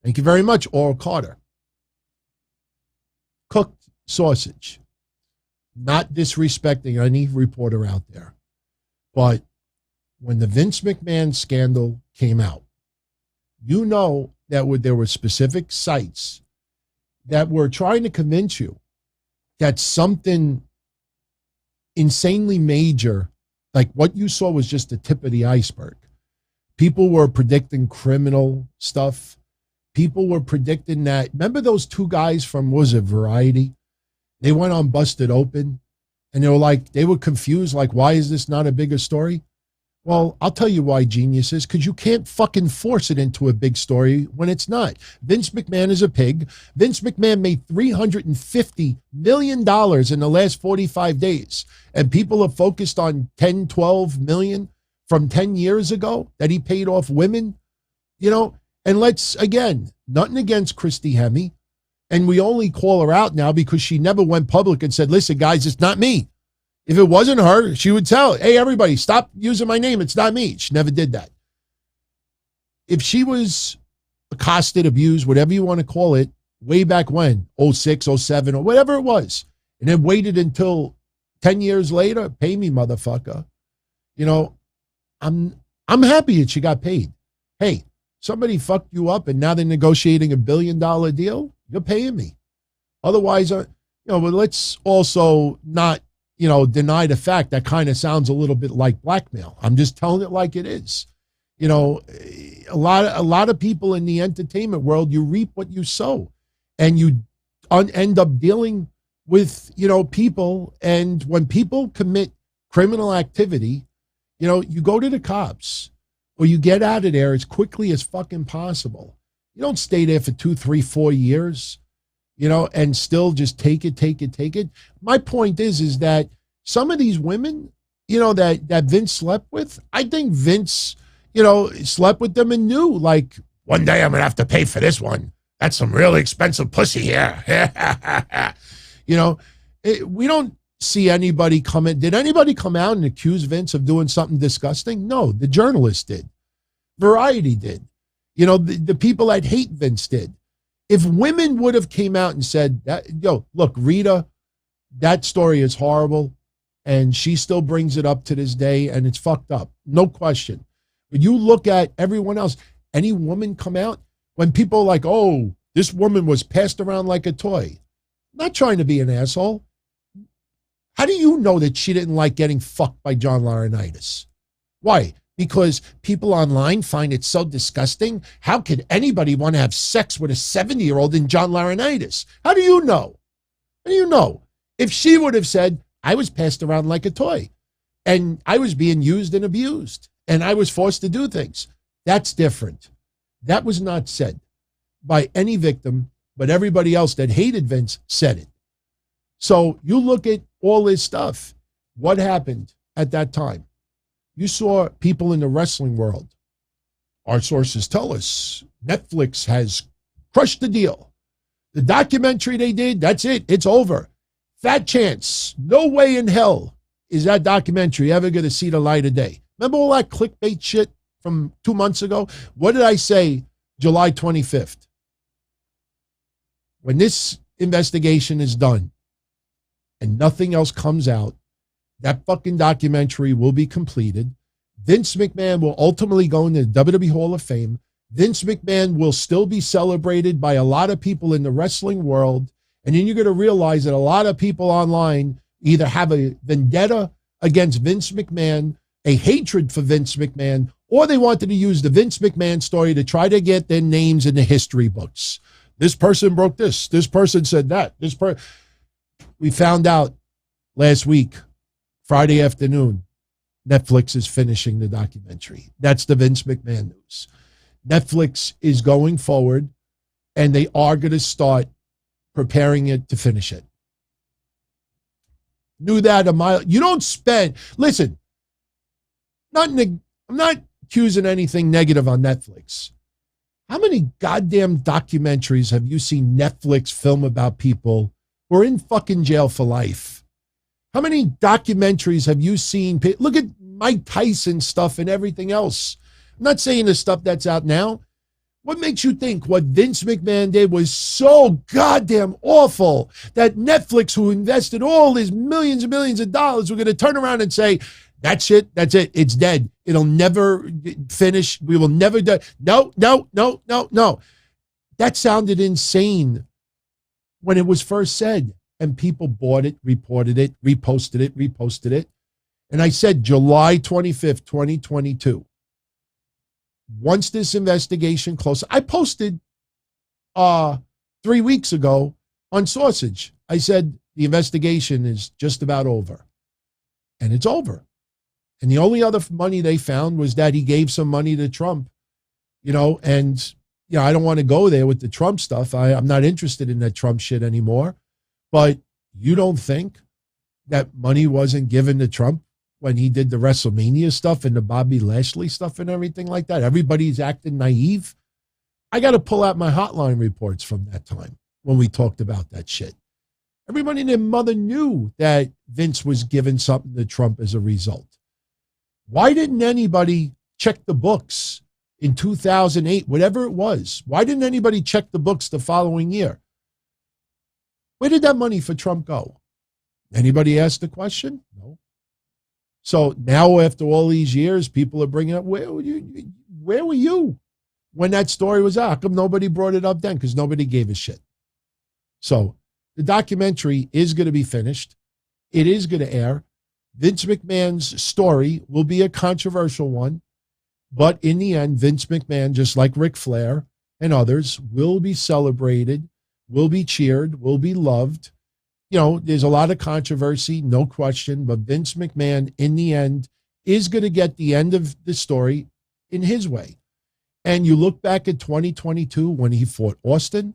Speaker 1: Thank you very much, Oral Carter. Cooked sausage. Not disrespecting any reporter out there. But when the Vince McMahon scandal came out, that there were specific sites that were trying to convince you that something insanely major, like what you saw was just the tip of the iceberg. People were predicting criminal stuff. People were predicting that. Remember those 2 guys from, was it Variety? They went on Busted Open and they were confused, like, why is this not a bigger story? Well, I'll tell you why, geniuses, because you can't fucking force it into a big story when it's not. Vince McMahon is a pig. Vince McMahon made $350 million in the last 45 days. And people are focused on 10, 12 million from 10 years ago that he paid off women, you know. And let's, again, nothing against Christy Hemme. And we only call her out now because she never went public and said, listen, guys, it's not me. If it wasn't her, she would tell, hey, everybody, stop using my name. It's not me. She never did that. If she was accosted, abused, whatever you want to call it, way back when, 06, 07, or whatever it was, and then waited until 10 years later, pay me, motherfucker. You know, I'm happy that she got paid. Hey, somebody fucked you up and now they're negotiating $1 billion deal. You're paying me. Otherwise, but let's also not, deny the fact that kind of sounds a little bit like blackmail. I'm just telling it like it is. A lot of people in the entertainment world, you reap what you sow, and you end up dealing with, people. And when people commit criminal activity, you go to the cops or you get out of there as quickly as fucking possible. You don't stay there for 2, 3, 4 years, and still just take it. My point is that some of these women, that Vince slept with, I think Vince, slept with them and knew, like, one day I'm going to have to pay for this one. That's some really expensive pussy here. We don't see anybody come in. Did anybody come out and accuse Vince of doing something disgusting? No, the journalists did. Variety did. The people that hate Vince did. If women would have came out and said, look, Rita, that story is horrible, and she still brings it up to this day, and it's fucked up, no question. But you look at everyone else, any woman come out, when people are like, oh, this woman was passed around like a toy. I'm not trying to be an asshole. How do you know that she didn't like getting fucked by John Laurinaitis? Why? Because people online find it so disgusting. How could anybody want to have sex with a 70-year-old in John Laurinaitis? How do you know? How do you know? If she would have said, I was passed around like a toy, and I was being used and abused, and I was forced to do things, that's different. That was not said by any victim, but everybody else that hated Vince said it. So you look at all this stuff. What happened at that time? You saw people in the wrestling world. Our sources tell us Netflix has crushed the deal. The documentary they did, that's it. It's over. Fat chance. No way in hell is that documentary ever going to see the light of day. Remember all that clickbait shit from 2 months ago? What did I say July 25th? When this investigation is done and nothing else comes out, that fucking documentary will be completed. Vince McMahon will ultimately go into the WWE Hall of Fame. Vince McMahon will still be celebrated by a lot of people in the wrestling world. And then you're going to realize that a lot of people online either have a vendetta against Vince McMahon, a hatred for Vince McMahon, or they wanted to use the Vince McMahon story to try to get their names in the history books. This person broke this. This person said that. We found out last week, Friday afternoon, Netflix is finishing the documentary. That's the Vince McMahon news. Netflix is going forward, and they are going to start preparing it to finish it. Knew that a mile. You don't spend. Listen, I'm not accusing anything negative on Netflix. How many goddamn documentaries have you seen Netflix film about people who are in fucking jail for life? How many documentaries have you seen? Look at Mike Tyson stuff and everything else. I'm not saying the stuff that's out now. What makes you think what Vince McMahon did was so goddamn awful that Netflix, who invested all these millions and millions of dollars, were going to turn around and say, that's it, it's dead. It'll never finish. We will never do. No. That sounded insane when it was first said. And people bought it, reported it, reposted it. And I said July 25th, 2022. Once this investigation closes, I posted 3 weeks ago on Sausage. I said the investigation is just about over. And it's over. And the only other money they found was that he gave some money to Trump, and, I don't want to go there with the Trump stuff. I'm not interested in that Trump shit anymore. But you don't think that money wasn't given to Trump when he did the WrestleMania stuff and the Bobby Lashley stuff and everything like that? Everybody's acting naive. I got to pull out my hotline reports from that time when we talked about that shit. Everybody and their mother knew that Vince was giving something to Trump as a result. Why didn't anybody check the books in 2008, whatever it was? Why didn't anybody check the books the following year? Where did that money for Trump go? Anybody ask the question? No. So now after all these years, people are bringing up, where were you when that story was out? How come nobody brought it up then? Because nobody gave a shit. So the documentary is going to be finished. It is going to air. Vince McMahon's story will be a controversial one. But in the end, Vince McMahon, just like Ric Flair and others, will be celebrated, will be cheered, will be loved. There's a lot of controversy, no question, but Vince McMahon, in the end, is going to get the end of the story in his way. And you look back at 2022 when he fought Austin,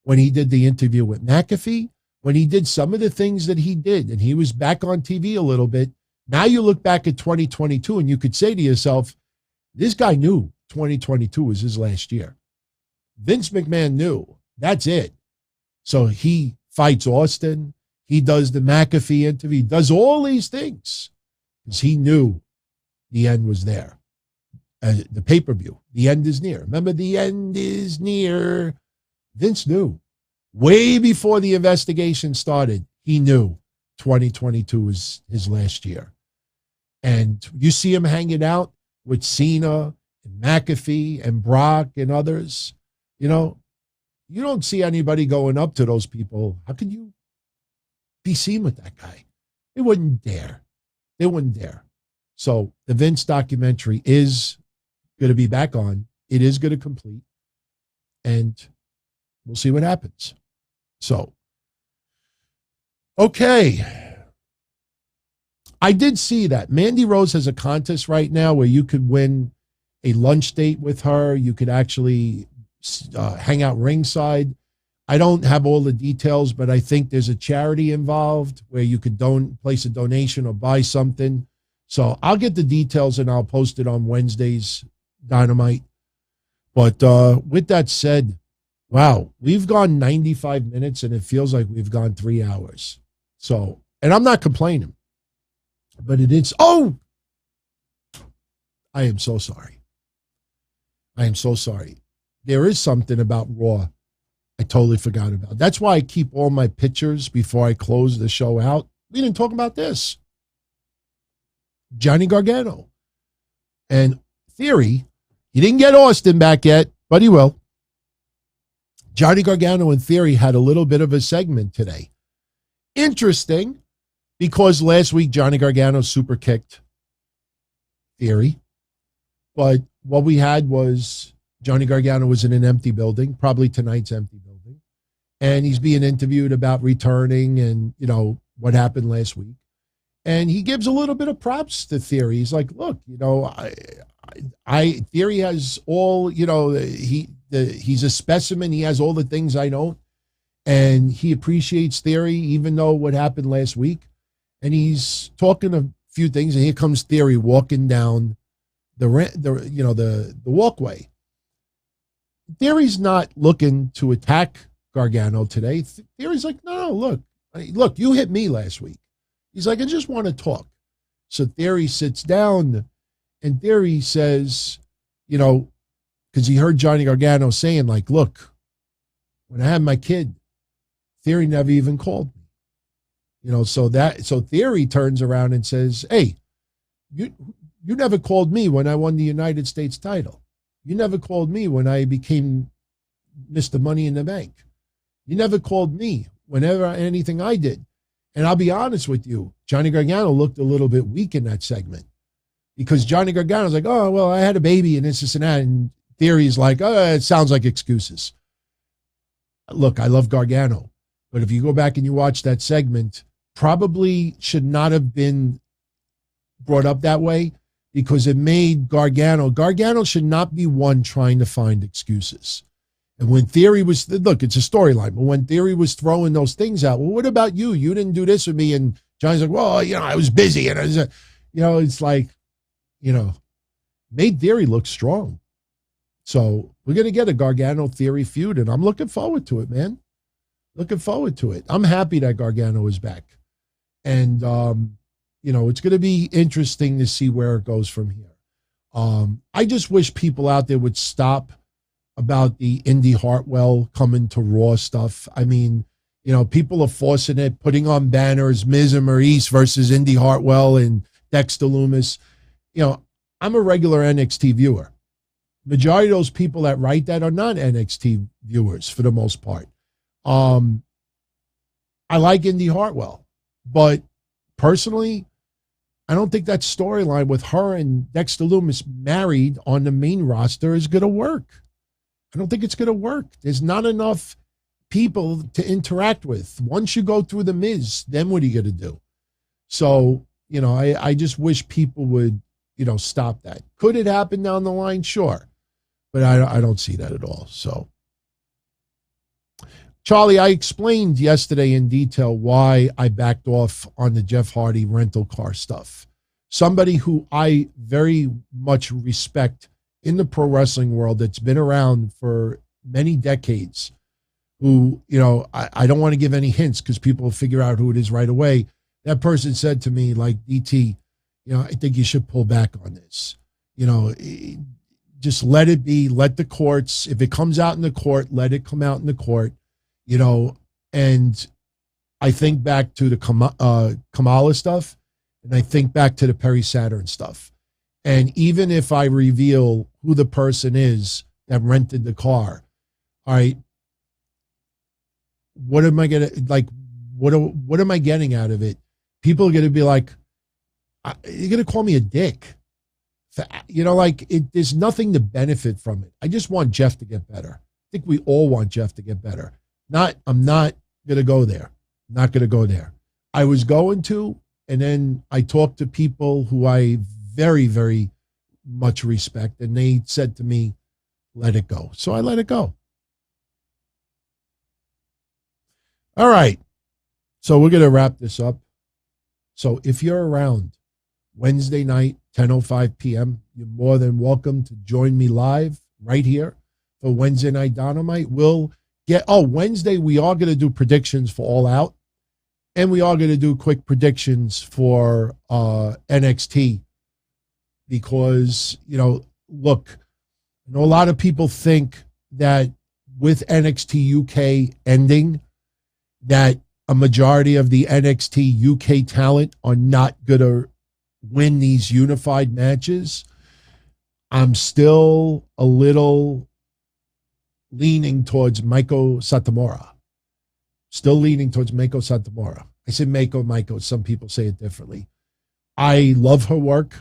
Speaker 1: when he did the interview with McAfee, when he did some of the things that he did, and he was back on TV a little bit. Now you look back at 2022 and you could say to yourself, this guy knew 2022 was his last year. Vince McMahon knew that's it. So he fights Austin. He does the McAfee interview. He does all these things because he knew the end was there. The pay-per-view, the end is near. Remember, the end is near. Vince knew. Way before the investigation started, he knew 2022 was his last year. And you see him hanging out with Cena and McAfee and Brock and others. You don't see anybody going up to those people. How can you be seen with that guy? They wouldn't dare. They wouldn't dare. So the Vince documentary is going to be back on. It is going to complete. And we'll see what happens. So, okay. I did see that. Mandy Rose has a contest right now where you could win a lunch date with her. You could actually hang out ringside. I don't have all the details, but I think there's a charity involved where you could place a donation or buy something. So I'll get the details and I'll post it on Wednesday's Dynamite. But with that said, wow, we've gone 95 minutes and it feels like we've gone 3 hours. So, and I'm not complaining, but it is. Oh, I am so sorry. I am so sorry. There is something about Raw I totally forgot about. That's why I keep all my pictures before I close the show out. We didn't talk about this. Johnny Gargano. And Theory, he didn't get Austin back yet, but he will. Johnny Gargano and Theory had a little bit of a segment today. Interesting, because last week Johnny Gargano super kicked Theory. But what we had was Johnny Gargano was in an empty building, probably tonight's empty building. And he's being interviewed about returning and, what happened last week. And he gives a little bit of props to Theory. He's like, look, Theory has all, he's a specimen. He has all the things I don't. And he appreciates Theory, even though what happened last week. And he's talking a few things. And here comes Theory walking down the walkway. Theory's not looking to attack Gargano today. Theory's like, no, look, you hit me last week. He's like, I just want to talk. So Theory sits down and Theory says, because he heard Johnny Gargano saying, like, look, when I had my kid, Theory never even called me. So Theory turns around and says, hey, you never called me when I won the United States title. You never called me when I became Mr. Money in the Bank. You never called me whenever anything I did. And I'll be honest with you, Johnny Gargano looked a little bit weak in that segment because Johnny Gargano's like, oh, well, I had a baby and this and that. And Theory's like, oh, it sounds like excuses. Look, I love Gargano, but if you go back and you watch that segment, probably should not have been brought up that way because it made Gargano should not be one trying to find excuses. And when Theory was, look, it's a storyline, but when Theory was throwing those things out, well, what about you? You didn't do this with me. And Johnny's like, well, I was busy. And it's like, made Theory look strong. So we're going to get a Gargano Theory feud, and I'm looking forward to it, man. Looking forward to it. I'm happy that Gargano is back. And, it's going to be interesting to see where it goes from here. I just wish people out there would stop about the Indy Hartwell coming to Raw stuff. I mean, people are forcing it, putting on banners, Miz and Maurice versus Indy Hartwell and Dexter Lumis. I'm a regular NXT viewer. Majority of those people that write that are not NXT viewers for the most part. I like Indy Hartwell, but personally, I don't think that storyline with her and Dexter Lumis married on the main roster is going to work. I don't think it's going to work. There's not enough people to interact with. Once you go through the Miz, then what are you going to do? So, I just wish people would, stop that. Could it happen down the line? Sure. But I don't see that at all. So, Charlie, I explained yesterday in detail why I backed off on the Jeff Hardy rental car stuff. Somebody who I very much respect in the pro wrestling world that's been around for many decades, who, I don't want to give any hints because people will figure out who it is right away. That person said to me, like, DT, I think you should pull back on this. Just let it be, let the courts, if it comes out in the court, let it come out in the court, and I think back to the Kamala stuff, and I think back to the Perry Saturn stuff. And even if I reveal who the person is that rented the car, all right, what am I going to, like, what am I getting out of it? People are going to be like, you're going to call me a dick. There's nothing to benefit from it. I just want Jeff to get better. I think we all want Jeff to get better. I'm not going to go there. Not going to go there. I was going to, and then I talked to people who I very, very much respect, and they said to me, let it go. So I let it go. All right. So we're going to wrap this up. So if you're around Wednesday night, 10:05 p.m., you're more than welcome to join me live right here for Wednesday Night Dynamite. Wednesday, we are going to do predictions for All Out, and we are going to do quick predictions for NXT because, look, I know a lot of people think that with NXT UK ending, that a majority of the NXT UK talent are not going to win these unified matches. I'm still a little leaning towards Meiko Satomura. Still leaning towards Meiko Satomura. I say Meiko. Some people say it differently. I love her work.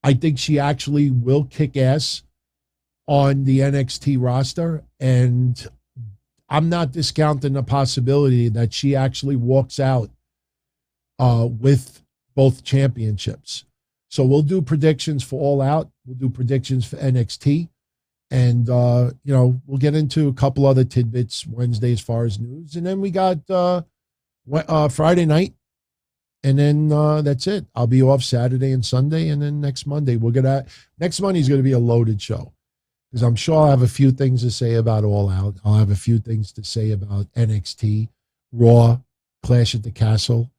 Speaker 1: I think she actually will kick ass on the NXT roster, and I'm not discounting the possibility that she actually walks out with both championships. So we'll do predictions for All Out. We'll do predictions for NXT. And, we'll get into a couple other tidbits Wednesday as far as news. And then we got Friday night. And then that's it. I'll be off Saturday and Sunday. And then next Monday, next Monday is going to be a loaded show. Because I'm sure I'll have a few things to say about All Out. I'll have a few things to say about NXT, Raw, Clash at the Castle.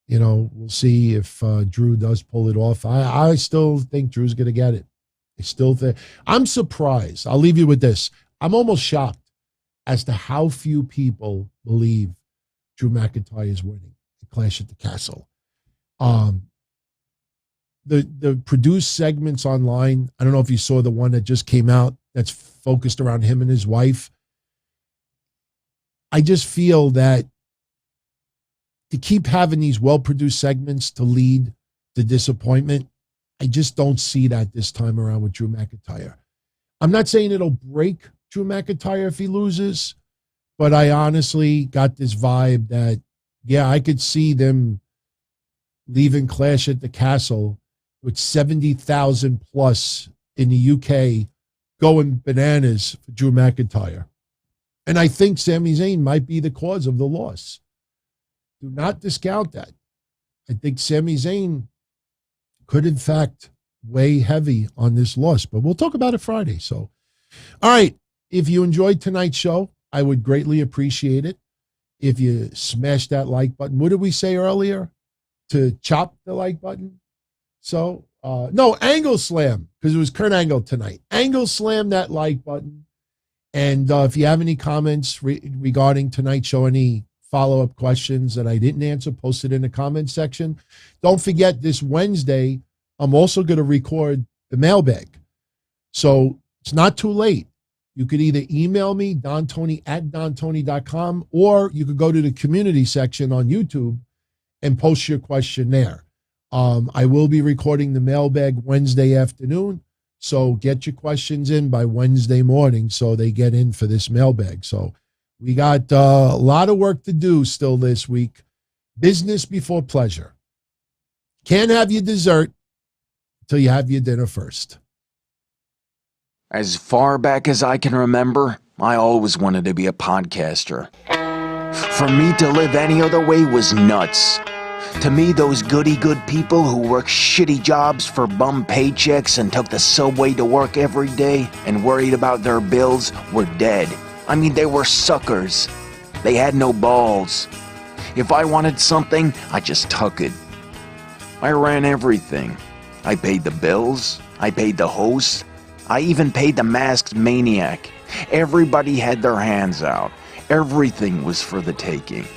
Speaker 1: We'll see if Drew does pull it off. I still think Drew's going to get it. I still think. I'm surprised. I'll leave you with this. I'm almost shocked as to how few people believe Drew McIntyre is winning at Clash at the Castle. The produced segments online, I don't know if you saw the one that just came out that's focused around him and his wife. I just feel that to keep having these well-produced segments to lead to disappointment, I just don't see that this time around with Drew McIntyre. I'm not saying it'll break Drew McIntyre if he loses, but I honestly got this vibe that, I could see them leaving Clash at the Castle with 70,000 plus in the UK going bananas for Drew McIntyre. And I think Sami Zayn might be the cause of the loss. Do not discount that. I think Sami Zayn could, in fact, weigh heavy on this loss, but we'll talk about it Friday. So, all right, if you enjoyed tonight's show, I would greatly appreciate it if you smash that like button. What did we say earlier? To chop the like button? So, no, angle slam, because it was Kurt Angle tonight. Angle slam that like button. And if you have any comments regarding tonight's show, any follow-up questions that I didn't answer, post it in the comments section. Don't forget, this Wednesday, I'm also going to record the mailbag. So it's not too late. You could either email me, dontony@dontony.com, or you could go to the community section on YouTube and post your question there. I will be recording the mailbag Wednesday afternoon, so get your questions in by Wednesday morning so they get in for this mailbag. So we got a lot of work to do still this week. Business before pleasure. Can't have your dessert until you have your dinner first.
Speaker 6: As far back as I can remember, I always wanted to be a podcaster. For me to live any other way was nuts. To me, those goody-good people who worked shitty jobs for bum paychecks and took the subway to work every day and worried about their bills were dead. I mean, they were suckers. They had no balls. If I wanted something, I just took it. I ran everything. I paid the bills. I paid the host. I even paid the masked maniac. Everybody had their hands out. Everything was for the taking.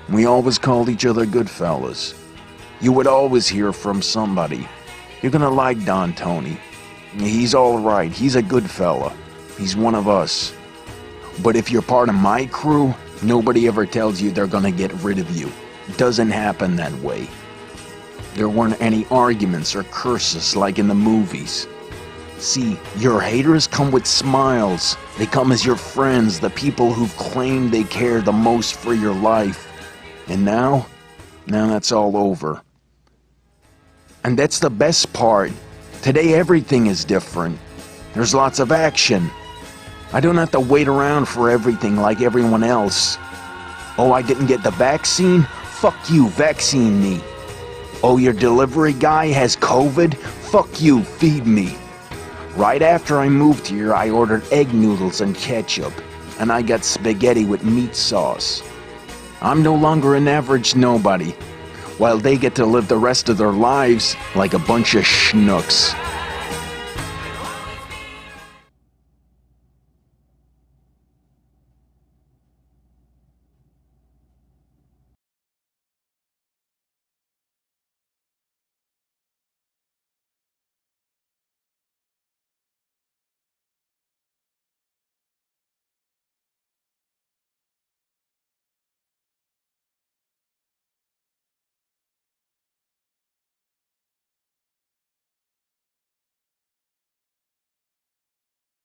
Speaker 6: We always called each other good fellas. You would always hear from somebody. You're gonna like Don Tony. He's all right. He's a good fella. He's one of us. But if you're part of my crew, nobody ever tells you they're gonna get rid of you. It doesn't happen that way. There weren't any arguments or curses like in the movies. See, your haters come with smiles. They come as your friends, the people who've claimed they care the most for your life. And now that's all over. And that's the best part. Today everything is different. There's lots of action. I don't have to wait around for everything like everyone else. Oh, I didn't get the vaccine? Fuck you, vaccine me. Oh, your delivery guy has COVID? Fuck you, feed me. Right after I moved here, I ordered egg noodles and ketchup, and I got spaghetti with meat sauce. I'm no longer an average nobody, while they get to live the rest of their lives like a bunch of schnooks.